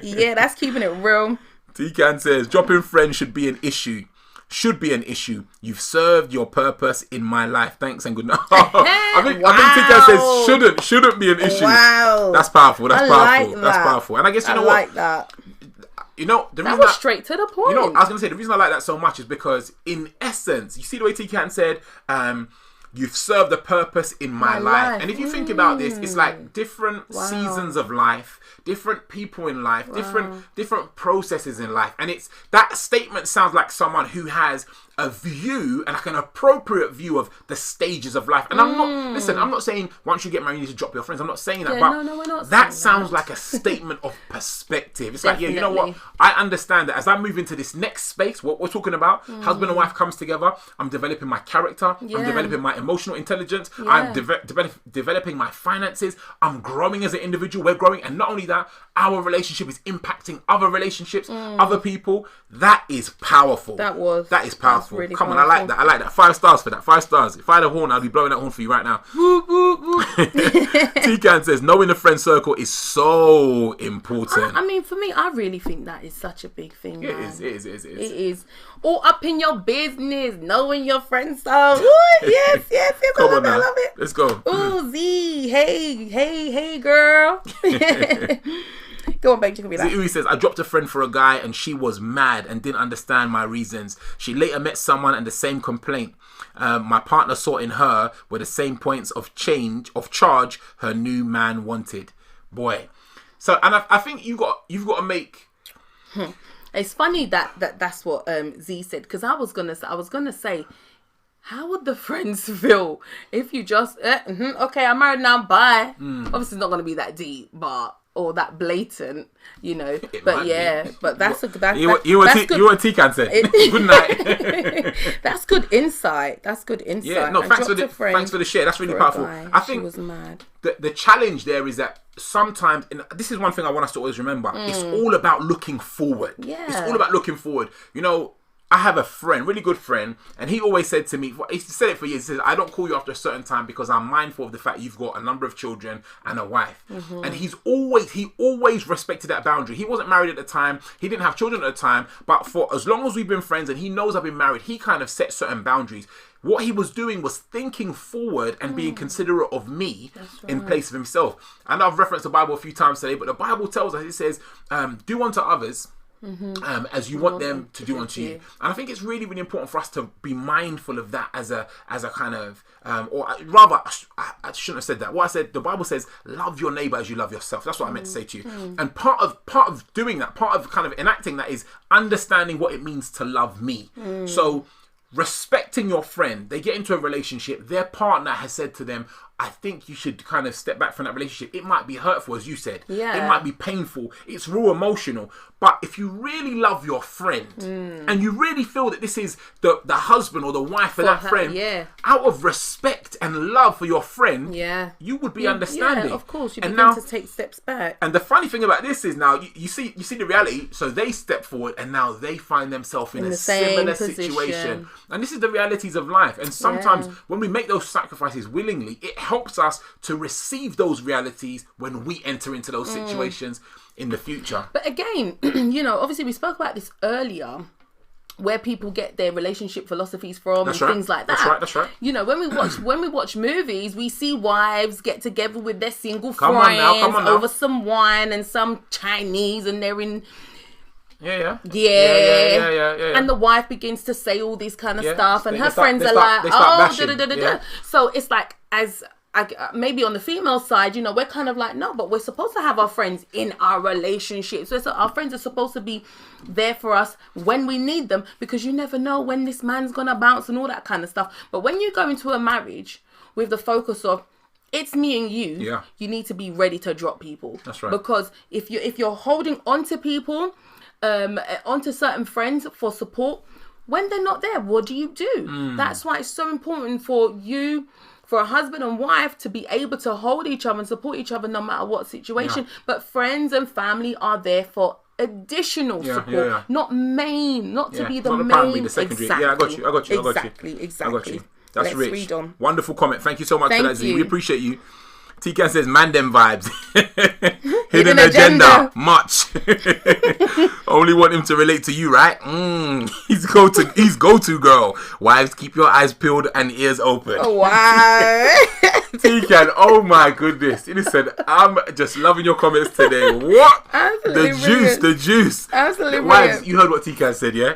Yeah, that's keeping it real. T-Can says, dropping friends should be an issue. You've served your purpose in my life. Thanks and good night. I think T-Can says shouldn't be an issue. Wow. That's powerful. That's powerful. And I guess I like that. The reason that was straight to the point. I was going to say, the reason I like that so much is because, in essence, you see the way T-Can said, you've served a purpose in my life. And if you think about this, it's like different seasons of life, different people in life, different processes in life. And it's that statement sounds like someone who has a view, and like an appropriate view of the stages of life. And I'm not saying once you get married you need to drop your friends. I'm not saying that. We're not that sounds like a statement of perspective. It's Definitely. like, you know what? I understand that as I move into this next space, what we're talking about, husband and wife comes together, I'm developing my character, I'm developing my emotional intelligence, I'm developing my finances, I'm growing as an individual, we're growing, and not only that, our relationship is impacting other relationships, other people. That is powerful. That is powerful. Really Come powerful. on, I like that. 5 stars for that. 5 stars. If I had a horn, I'd be blowing that horn for you right now. T-Can says, knowing the friend circle is so important. I mean, for me, I really think that is such a big thing. It man. is. It is. All up in your business, knowing your friends. So, yes. Come I on now. love it. Let's go. Ooh, Z. Hey, girl. Go on, babe. You can be like. He says, I dropped a friend for a guy and she was mad and didn't understand my reasons. She later met someone and the same complaint. My partner saw in her were the same points of charge her new man wanted. Boy. So, and I think you've got to make... It's funny that's what Z said, because I was gonna say, how would the friends feel if you just okay, I'm married now, bye. Obviously, it's not gonna be that deep, or that blatant, you know. But yeah, but that's you want T-Can say. Good night. That's good insight. Yeah, no, thanks for the share. That's really powerful. I think she was mad. The challenge there is that sometimes, and this is one thing I want us to always remember, it's all about looking forward. Yeah. It's all about looking forward. You know, I have a friend, really good friend, and he always said to me, he said it for years, he says, I don't call you after a certain time because I'm mindful of the fact you've got a number of children and a wife. And he always respected that boundary. He wasn't married at the time, he didn't have children at the time, but for as long as we've been friends and he knows I've been married, he kind of set certain boundaries. What he was doing was thinking forward and being considerate of me in place of himself. And I've referenced the Bible a few times today, but the Bible tells us, it says, do unto others as you want them to do unto you. And I think it's really, really important for us to be mindful of that as a kind of, or rather, I shouldn't have said that. What I said, the Bible says, love your neighbor as you love yourself. That's what I meant to say to you. And part of doing that, part of kind of enacting that is understanding what it means to love me. So respecting your friend, they get into a relationship, their partner has said to them, I think you should kind of step back from that relationship. It might be hurtful, as you said. Yeah. It might be painful. It's raw emotional. But if you really love your friend and you really feel that this is the husband or the wife of that friend, out of respect and love for your friend, you would be understanding. Yeah, of course. You begin to take steps back. And the funny thing about this is now, you see the reality. So they step forward and now they find themselves in a similar situation. And this is the realities of life. And sometimes when we make those sacrifices willingly, it helps us to receive those realities when we enter into those situations in the future. But again, you know, obviously we spoke about this earlier, where people get their relationship philosophies from things like that. That's right. You know, when we watch movies, we see wives get together with their single friends over some wine and some Chinese, and they're in. Yeah. And the wife begins to say all this kind of stuff, and her friends are like, So it's like, as maybe on the female side, you know, we're kind of like, no, but we're supposed to have our friends in our relationships. So our friends are supposed to be there for us when we need them, because you never know when this man's gonna bounce and all that kind of stuff. But when you go into a marriage with the focus of, it's me and you, you need to be ready to drop people. That's right. Because if you're holding on to people, onto certain friends for support, when they're not there, what do you do? That's why it's so important for a husband and wife to be able to hold each other and support each other no matter what situation. But friends and family are there for additional support, not to be the main. Primary, the secondary. Exactly. I got you. Exactly. That's Let's rich. read on. Wonderful comment. Thank you so much for that, Z. you. We appreciate you. TK says, man them vibes. Hidden agenda. Much. Only want him to relate to you, right? He's go-to girl. Wives, keep your eyes peeled and ears open. Oh, wow. TK, oh my goodness. Listen, I'm just loving your comments today. What? Absolutely the juice. Absolutely Wives, you heard what TK said, yeah?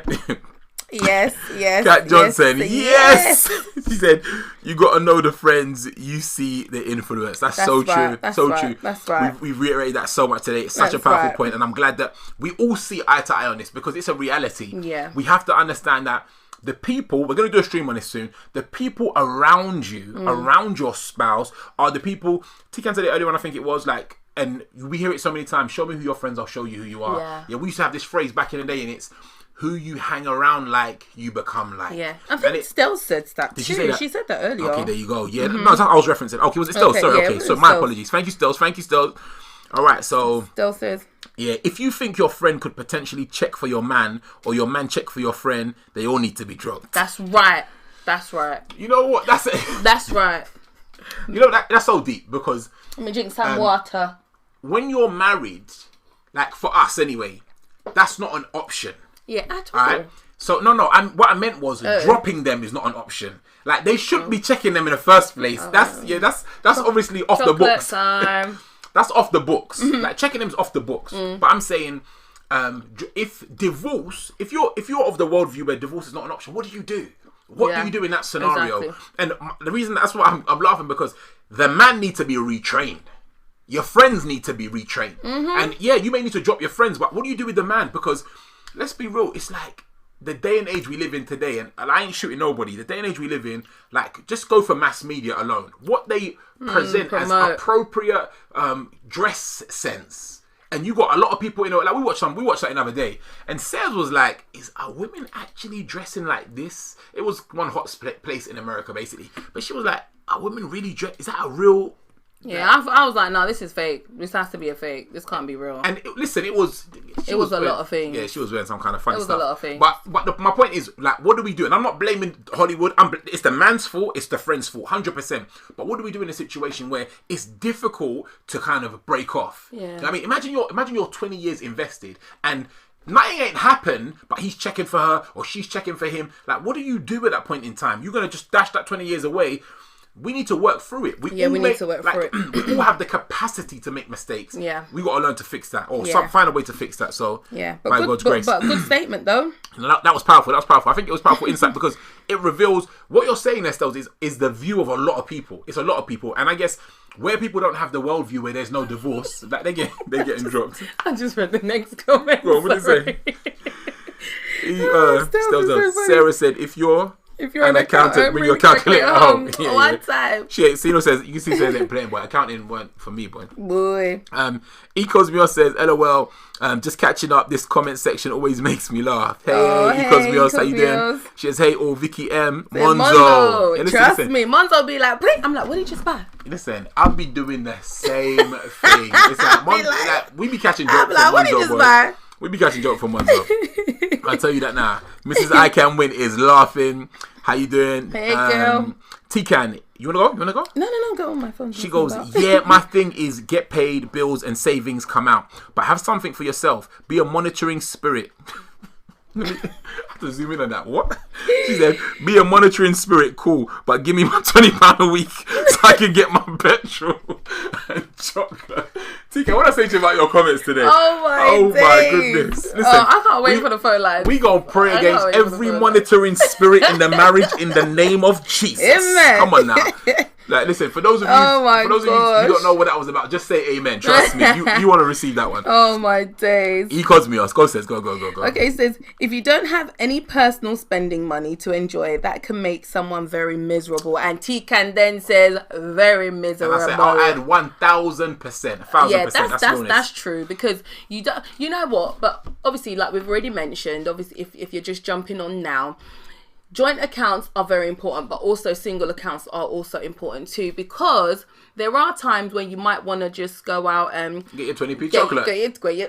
Yes. Kat Johnson, yes. She said, you got to know the friends you see the influence. That's so true. True. That's right. We've reiterated that so much today. It's such a powerful point, and I'm glad that we all see eye to eye on this, because it's a reality. Yeah. We have to understand that the people, we're going to do a stream on this soon, the people around you, around your spouse, are the people, Tikan said it earlier on, I think it was, like, and we hear it so many times, show me who your friends are, I'll show you who you are. Yeah, we used to have this phrase back in the day, and it's, who you hang around like, you become like. Yeah. I think Stell said that too. She said that earlier. Okay, there you go. Yeah. No, I was referencing. Okay, was it Stell? Sorry, okay. So my apologies. Thank you, Stell. All right, so Still says, yeah, if you think your friend could potentially check for your man or your man check for your friend, they all need to be dropped. that's right. That's right. You know what? That's it. That's right. You know that's so deep because Let me drink some water. when you're married, like for us anyway, that's not an option. Yeah, at all. Alright? So no, what I meant was dropping them is not an option. Like they shouldn't be checking them in the first place. That's obviously off the books. Time. That's off the books. Like checking them is off the books. But I'm saying, if divorce, if you're of the worldview where divorce is not an option, what do you do? What do you do in that scenario? Exactly. And the reason that's why I'm laughing because the man needs to be retrained. Your friends need to be retrained. And yeah, you may need to drop your friends, but what do you do with the man? Because let's be real, it's like the day and age we live in today, and I ain't shooting nobody, the day and age we live in, like, just go for mass media alone. What they present as appropriate dress sense. And you got a lot of people, you know, like we watched that the other day, and Sarah was like, are women actually dressing like this? It was one hot place in America, basically. But she was like, are women really dress? Is that a real... Yeah, I was like, no, this is fake. This has to be a fake. This can't be real. And listen, it was a lot of things. Yeah, she was wearing some kind of funny stuff. It was a lot of things. But my point is, like, what do we do? And I'm not blaming Hollywood. It's the man's fault. It's the friend's fault, 100%. But what do we do in a situation where it's difficult to kind of break off? Yeah. You know what I mean, imagine you're 20 years invested and nothing ain't happened, but he's checking for her or she's checking for him. Like, what do you do at that point in time? You're gonna just dash that 20 years away. We need to work through it. We need to work through it. We all have the capacity to make mistakes. Yeah. We got to learn to fix that or find a way to fix that. So, by God's grace. But good statement, though. That was powerful. I think it was powerful insight because it reveals what you're saying, Estelle, is the view of a lot of people. It's a lot of people. And I guess where people don't have the worldview where there's no divorce, that they're getting dropped. I just read the next comment. Go on, what did it say? Sarah said, if you're an accountant, bring your calculator home. One time. Sino says, you can see Sarah ain't playing, boy. Accounting weren't for me, boy. Ecosmios says, LOL, just catching up. This comment section always makes me laugh. Hey, Ecosmios, how you doing? She says, hey, Vicky M. Monzo. Hey, trust me. Monzo be like, I'm like, what did you just buy? Listen, I'll be doing the same thing. It's like, we be catching jokes from what did you Monzo, just boy. buy? We be catching jokes from Monzo. I'll tell you that now. Mrs. I Can Win is laughing. How you doing? Hey, girl. T-Can, you wanna go? No, go on my phone. She goes, yeah, my thing is get paid, bills and savings come out. But have something for yourself. Be a monitoring spirit. I have to zoom in on that. What? She said, be a monitoring spirit, cool, but give me my £20 a week so I can get my petrol and chocolate. TK, what I say to you about your comments today? Oh my goodness. Listen, I can't wait for the phone line. We gonna pray against every monitoring spirit in the marriage in the name of Jesus. Amen. Come on now. Like, listen, for those of you who don't know what that was about, just say amen. Trust me, you want to receive that one. Oh my days. Ecosmios, go. Okay, it says, if you don't have any personal spending money to enjoy, that can make someone very miserable. And T-Can then says, very miserable. And I say, I'll add 1,000%, 1,000%. Yeah, that's true, because you know what? But obviously, like we've already mentioned, obviously, if you're just jumping on now, joint accounts are very important, but also single accounts are also important too, because there are times when you might want to just go out and get your 20p chocolate.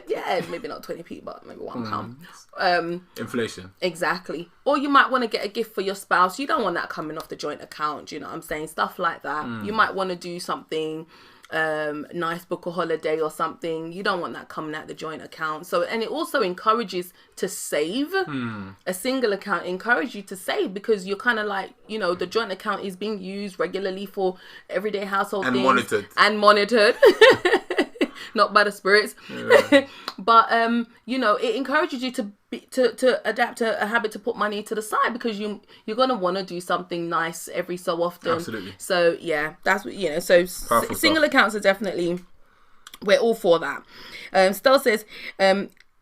Yeah, maybe not 20p, but maybe £1. Inflation. Exactly. Or you might want to get a gift for your spouse. You don't want that coming off the joint account. You know what I'm saying? Stuff like that. You might want to do something nice, book a holiday or something. You don't want that coming out the joint account. So, and it also encourages to save. A single account encourages you to save, because you're kind of like, you know, the joint account is being used regularly for everyday household things and monitored not by the spirits. But you know, it encourages you to adapt a habit to put money to the side, because you're gonna want to do something nice every so often. Absolutely. So yeah, that's what, you know. So single accounts are definitely, we're all for that. Stell says,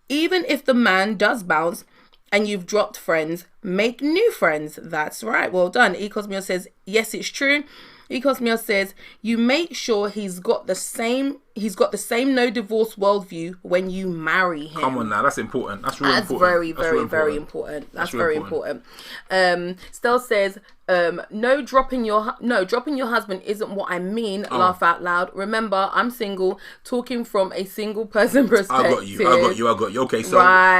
even if the man does bounce and you've dropped friends, make new friends. That's right. Well done. Ecosmio says, yes, it's true. Ecosmio says, you make sure he's got the same he's got the same no divorce worldview when you marry him. Come on now, that's important. That's really important. Very, very important. That's very important. Stell says, no, dropping your husband isn't what I mean. Laugh out loud. Remember, I'm single, talking from a single person perspective. I got you. Okay, so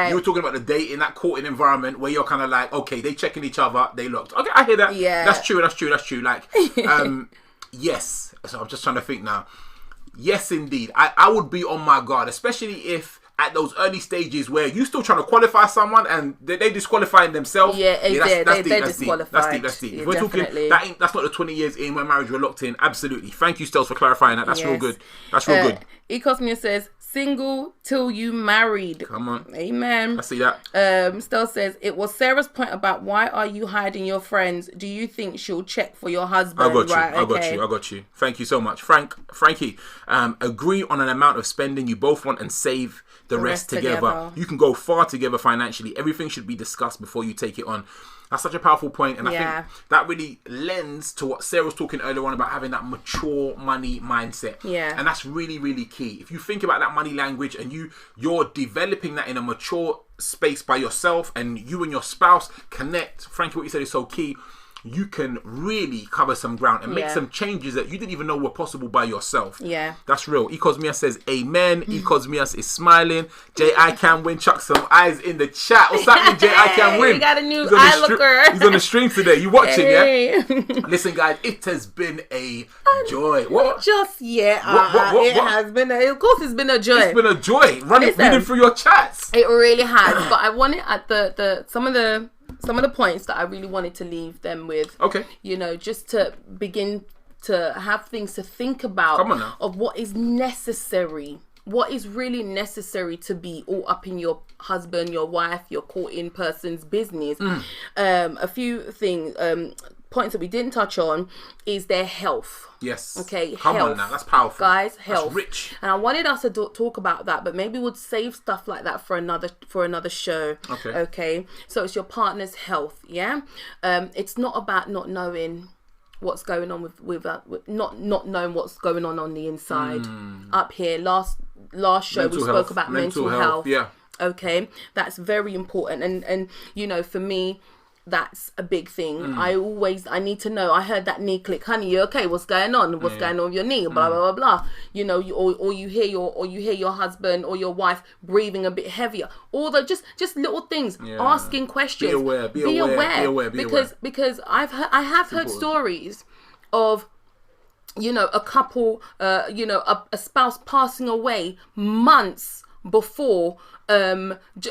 you were talking about the dating, that courting environment where you're kind of like, okay, they checking each other, they looked. Okay, I hear that. Yeah. That's true. Like, yes. So I'm just trying to think now. Yes, indeed. I would be on my guard, especially if at those early stages where you're still trying to qualify someone and they disqualifying themselves. Yeah, they're disqualified. That's deep. Yeah, If we're definitely. talking, that's not the 20 years in when marriage were locked in. Absolutely. Thank you, Stels, for clarifying that. That's real good. That's real good. Ecosmia says, single till you married. Come on. Amen. I see that. Stell says, it was Sarah's point about why are you hiding your friends? Do you think she'll check for your husband? I got you. Right, I got you. Thank you so much. Frankie, agree on an amount of spending you both want and save the rest together. You can go far together financially. Everything should be discussed before you take it on. That's such a powerful point, and I think that really lends to what Sarah was talking earlier on about having that mature money mindset. Yeah. And that's really, really key. If you think about that money language and you're developing that in a mature space by yourself, and you and your spouse connect, Frankie, what you said is so key. You can really cover some ground and make some changes that you didn't even know were possible by yourself. Yeah. That's real. Ecosmia says amen. Ecosmia is smiling. J.I. can win. Chuck some eyes in the chat. What's happening, J.I. can win? We got a new eye looker. He's on the stream today. You watching, yeah? Listen, guys, it has been a joy. What? Just yet. It has been of course it's been a joy. It's been a joy. Reading through your chats. It really has. But I wanted at some of the points that I really wanted to leave them with. Okay. You know, just to begin to have things to think about. Come on now. Of what is necessary. What is really necessary to be all up in your husband, your wife, your courting person's business. A few things, points that we didn't touch on is their health. Yes. Okay. Come on now. That's powerful. Guys, health. That's rich. And I wanted us to talk about that, but maybe we'll save stuff like that for another show. Okay. Okay. So it's your partner's health. Yeah. It's not about not knowing what's going on with not knowing what's going on the inside. Up here, last show we spoke about mental health. Yeah. Okay. That's very important. And you know, for me, that's a big thing. I need to know. I heard that knee click, honey. You okay? What's going on? What's going on with your knee? Blah blah blah blah. You know, or you hear your husband or your wife breathing a bit heavier. All the just little things. Asking questions. Be aware. Because I have heard stories of, you know, a couple, you know, a spouse passing away months before.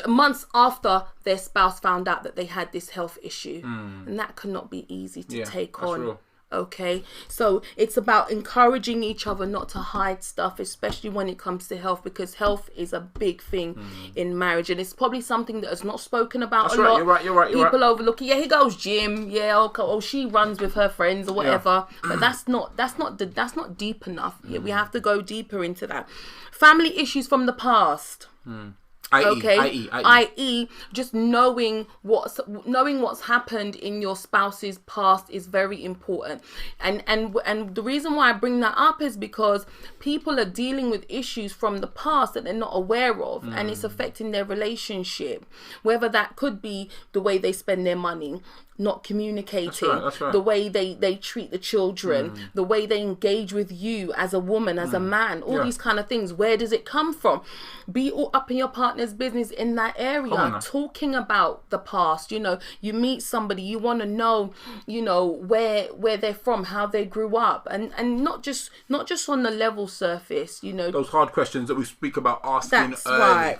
Months after their spouse found out that they had this health issue, and that cannot be easy to take on. Real. Okay, so it's about encouraging each other not to hide stuff, especially when it comes to health, because health is a big thing in marriage, and it's probably something that is not spoken about a lot. You're right. People overlook it. Yeah, he goes gym. Yeah, okay. Oh, she runs with her friends or whatever. But that's not deep enough. Yeah, we have to go deeper into that. Family issues from the past. I.e. just knowing what's happened in your spouse's past is very important, and the reason why I bring that up is because people are dealing with issues from the past that they're not aware of, and it's affecting their relationship, whether that could be the way they spend their money, not communicating, that's right. the way they treat the children, the way they engage with you as a woman, as a man, all these kind of things. Where does it come from? Be all up in your partner's business in that area, talking about the past. You know, you meet somebody, you want to know, you know, where they're from, how they grew up, and not just on the level surface, you know, those hard questions that we speak about asking early.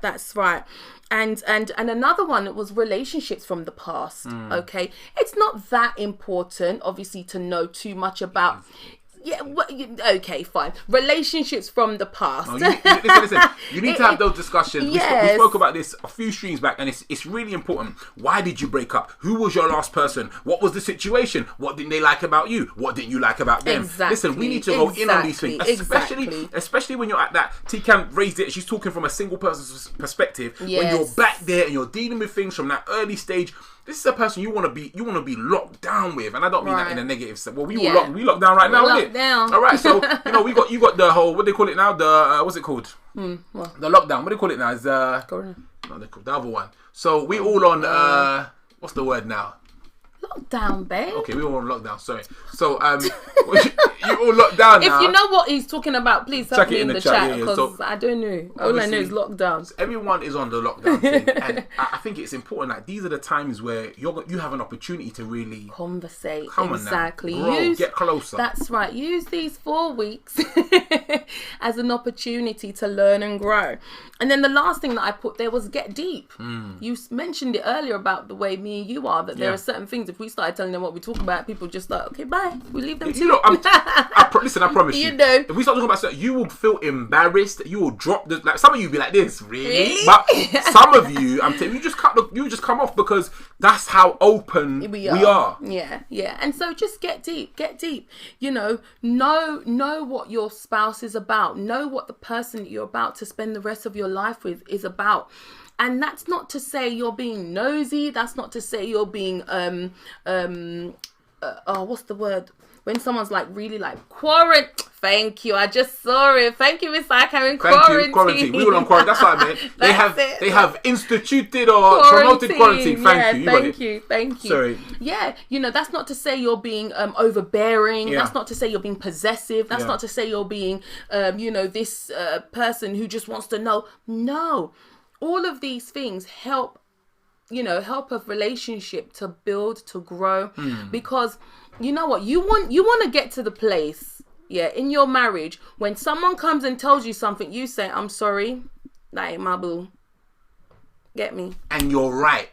That's right. And another one was relationships from the past. Okay, it's not that important, obviously, to know too much about. Yeah, okay, fine. Relationships from the past. No, listen. You need to have those discussions. Yes. We spoke about this a few streams back, and it's really important. Why did you break up? Who was your last person? What was the situation? What didn't they like about you? What didn't you like about them? Exactly. Listen, we need to go in on these things, especially when you're at that. T-Cam raised it. She's talking from a single person's perspective. When you're back there and you're dealing with things from that early stage. This is a person you want to be locked down with, and I don't mean that in a negative sense. Well, we locked down right now, isn't it? down. All right, so you got the whole, what do they call it now? The what's it called? The lockdown. What do they call it now? Is Corona. no, the other one. So we all on what's the word now? Lockdown, babe. Okay, we all on lockdown. Sorry. So you all locked down now. If you know what he's talking about, please help me in the chat, because So, I don't know. All I know is lockdown. Everyone is on the lockdown thing, and I think it's important that these are the times where you have an opportunity to really conversate. Come on exactly. now. Grow, get closer. That's right. Use these 4 weeks as an opportunity to learn and grow. And then the last thing that I put there was get deep. You mentioned it earlier about the way me and you are, that there are certain things, if we started telling them what we talk about, people just like, okay, bye. We leave them to you. Listen, I promise you. If we start talking about stuff, you will feel embarrassed. You will drop the, like, some of you be like this, really? But some of you, I'm telling you, you just come off, because that's how open we are. Yeah. And so just get deep. Know what your spouse is about. Know what the person that you're about to spend the rest of your life with is about. And that's not to say you're being nosy. That's not to say you're being what's the word? When someone's like really like quarantine. Thank you. I just saw it. Thank you, Miss I in quarantine. We were on quarantine. That's what I meant. They have instituted or promoted quarantine. Thank you. Sorry. Yeah, that's not to say you're being overbearing. That's not to say you're being possessive. That's not to say you're being this person who just wants to know. No. All of these things help a relationship to build, to grow, because you know what, you want to get to the place, in your marriage, when someone comes and tells you something, you say, I'm sorry, that ain't my boo. Get me? And you're right.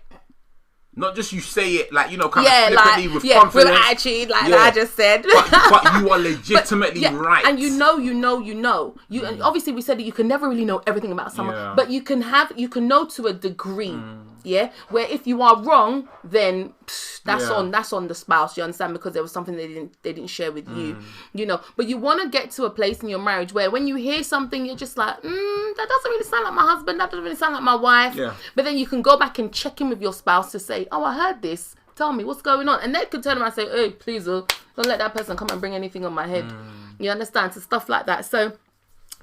Not just you say it like, kind of flippantly with confidence. With attitude, I just said. But you are legitimately right. And you know. And obviously we said that you can never really know everything about someone, but you can know to a degree. Where if you are wrong, then that's on the spouse, you understand, because there was something they didn't share with you, but you want to get to a place in your marriage where when you hear something, you're just like, that doesn't really sound like my husband, that doesn't really sound like my wife, but then you can go back and check in with your spouse to say, oh, I heard this, tell me what's going on, and they could turn around and say, hey, please don't let that person come and bring anything on my head. You understand? So stuff like that. So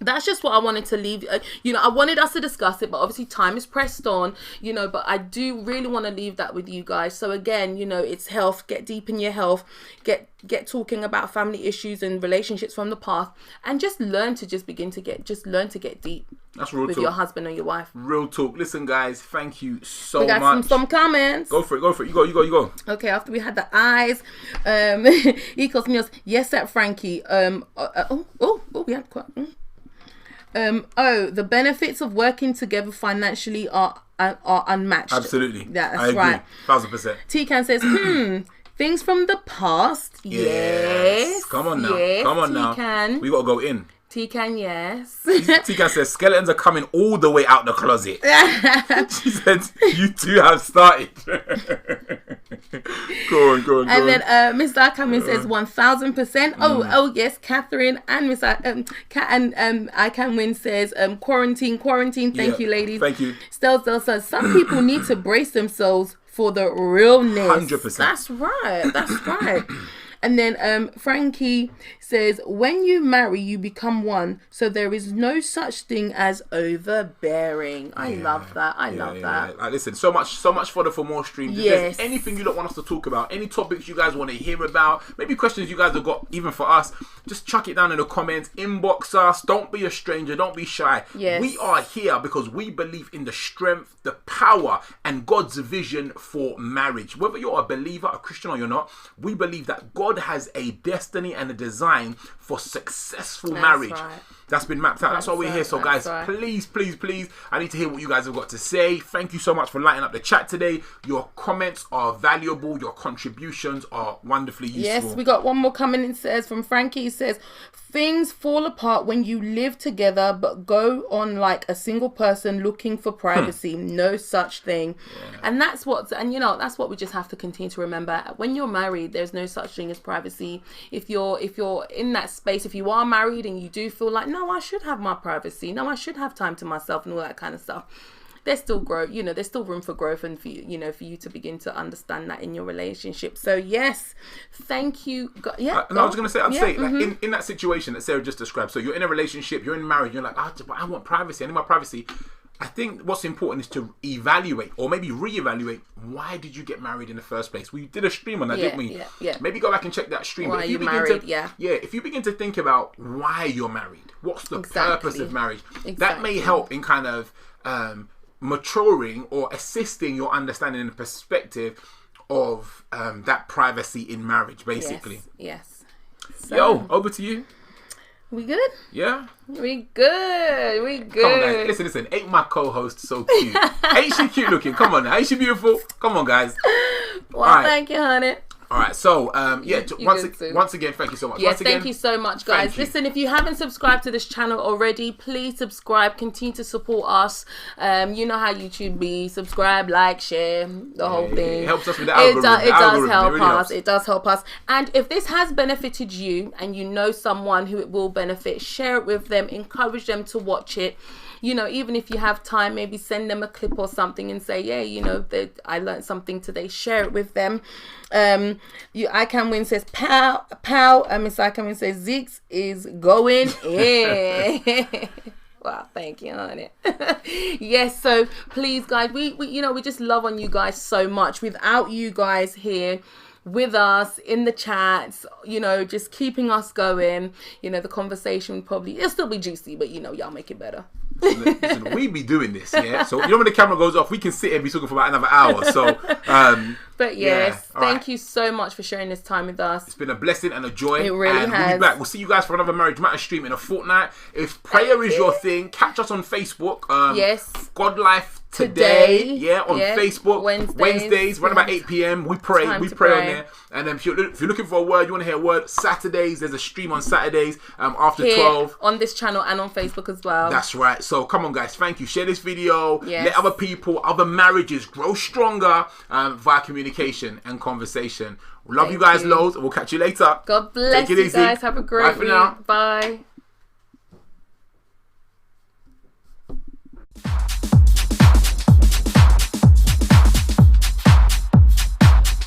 that's just what I wanted to leave. I wanted us to discuss it, but obviously time is pressed on, but I do really want to leave that with you guys. So again, it's health, get deep in your health, get talking about family issues and relationships from the past, and just learn to get deep. That's real with talk. Your husband or your wife. Real talk. Listen, guys, thank you so much. We got some comments. Go for it. You go. Okay, after we had the eyes, Ecos Meals, yes, at Frankie. We had quite. The benefits of working together financially are unmatched. Absolutely. Yeah, that's I agree. right. 1000%. T-Can says, things from the past. Yes. Come on now. Yes, Come on now. T-Can. We got to go in. T-Can, yes. T-Can says, skeletons are coming all the way out the closet. She said, you two have started. Go on. And then Mr. Akamin says 1000%. Oh yes, Catherine and Mr. Kat and I Can Win says quarantine. Thank you, ladies. Thank you. Stel says some people need to brace themselves for the realness. 100%. That's right. And then Frankie says, when you marry, you become one. So there is no such thing as overbearing. I love that. I love that. Like, listen, so much fodder for more streams. If Yes. there's anything you don't want us to talk about, any topics you guys want to hear about, maybe questions you guys have got even for us, just chuck it down in the comments, inbox us. Don't be a stranger. Don't be shy. Yes. We are here because we believe in the strength, the power, and God's vision for marriage. Whether you're a believer, a Christian, or you're not, we believe that God has a destiny and a design for successful marriage. Right. That's been mapped out. That's why we're here. So guys, right. please, I need to hear what you guys have got to say. Thank you so much for lighting up the chat today. Your comments are valuable. Your contributions are wonderfully useful. Yes, we got one more coming in. Says from Frankie. He says, things fall apart when you live together but go on like a single person looking for privacy. No such thing. And that's what we just have to continue to remember. When you're married, there's no such thing as privacy. If you're in that space, if you are married and you do feel like, no, I should have my privacy, no, I should have time to myself and all that kind of stuff, there's still growth, there's still room for growth, and for you, for you to begin to understand that in your relationship. So yes, thank you. Yeah. And I was gonna say, I'd say like in that situation that Sarah just described. So you're in a relationship, you're in marriage, you're like, I want privacy. I need my privacy. I think what's important is to evaluate or maybe reevaluate, why did you get married in the first place? We did a stream on that, didn't we? Yeah. Maybe go back and check that stream. Why are you married? If you begin to think about why you're married, what's the purpose of marriage, that may help in kind of maturing or assisting your understanding and perspective of that privacy in marriage, basically. Yes. So, over to you. We good? Yeah. We good. Come on, guys. Listen. Ain't my co-host so cute? Ain't she cute looking? Come on now. Ain't she beautiful? Come on, guys. Well, thank you, honey. All right, so once again, thank you so much. Yes, thank you so much, guys. Listen, if you haven't subscribed to this channel already, please subscribe. Continue to support us. You know how YouTube be. Subscribe, like, share, the whole thing. It helps us with the algorithm. It does help us. And if this has benefited you, and you know someone who it will benefit, share it with them. Encourage them to watch it. Even if you have time, maybe send them a clip or something and say, yeah, I learned something today. Share it with them. I Can Win says, pow. Miss I Can Win says, Zeke is going in. Wow, thank you, honey. Yes, so please, guys, we just love on you guys so much. Without you guys here with us in the chats, just keeping us going, the conversation it'll still be juicy, but y'all make it better. Listen, we be doing this, yeah. So when the camera goes off, we can sit here and be talking for about another hour. So, but yes, thank you so much for sharing this time with us. It's been a blessing and a joy. It really has. We'll be back. We'll see you guys for another Marriage Matters stream in a fortnight. If prayer is your thing, catch us on Facebook. Yes, God Life Today, on Facebook. Wednesdays, around about 8 p.m. We pray on there. And if you're looking for a word, you want to hear a word, Saturdays, there's a stream on Saturdays after 12. On this channel and on Facebook as well. That's right. So come on, guys. Thank you. Share this video. Yes. Let other people, other marriages grow stronger via communication and conversation. We love you guys loads. We'll catch you later. God bless you guys. Have a great week. Bye.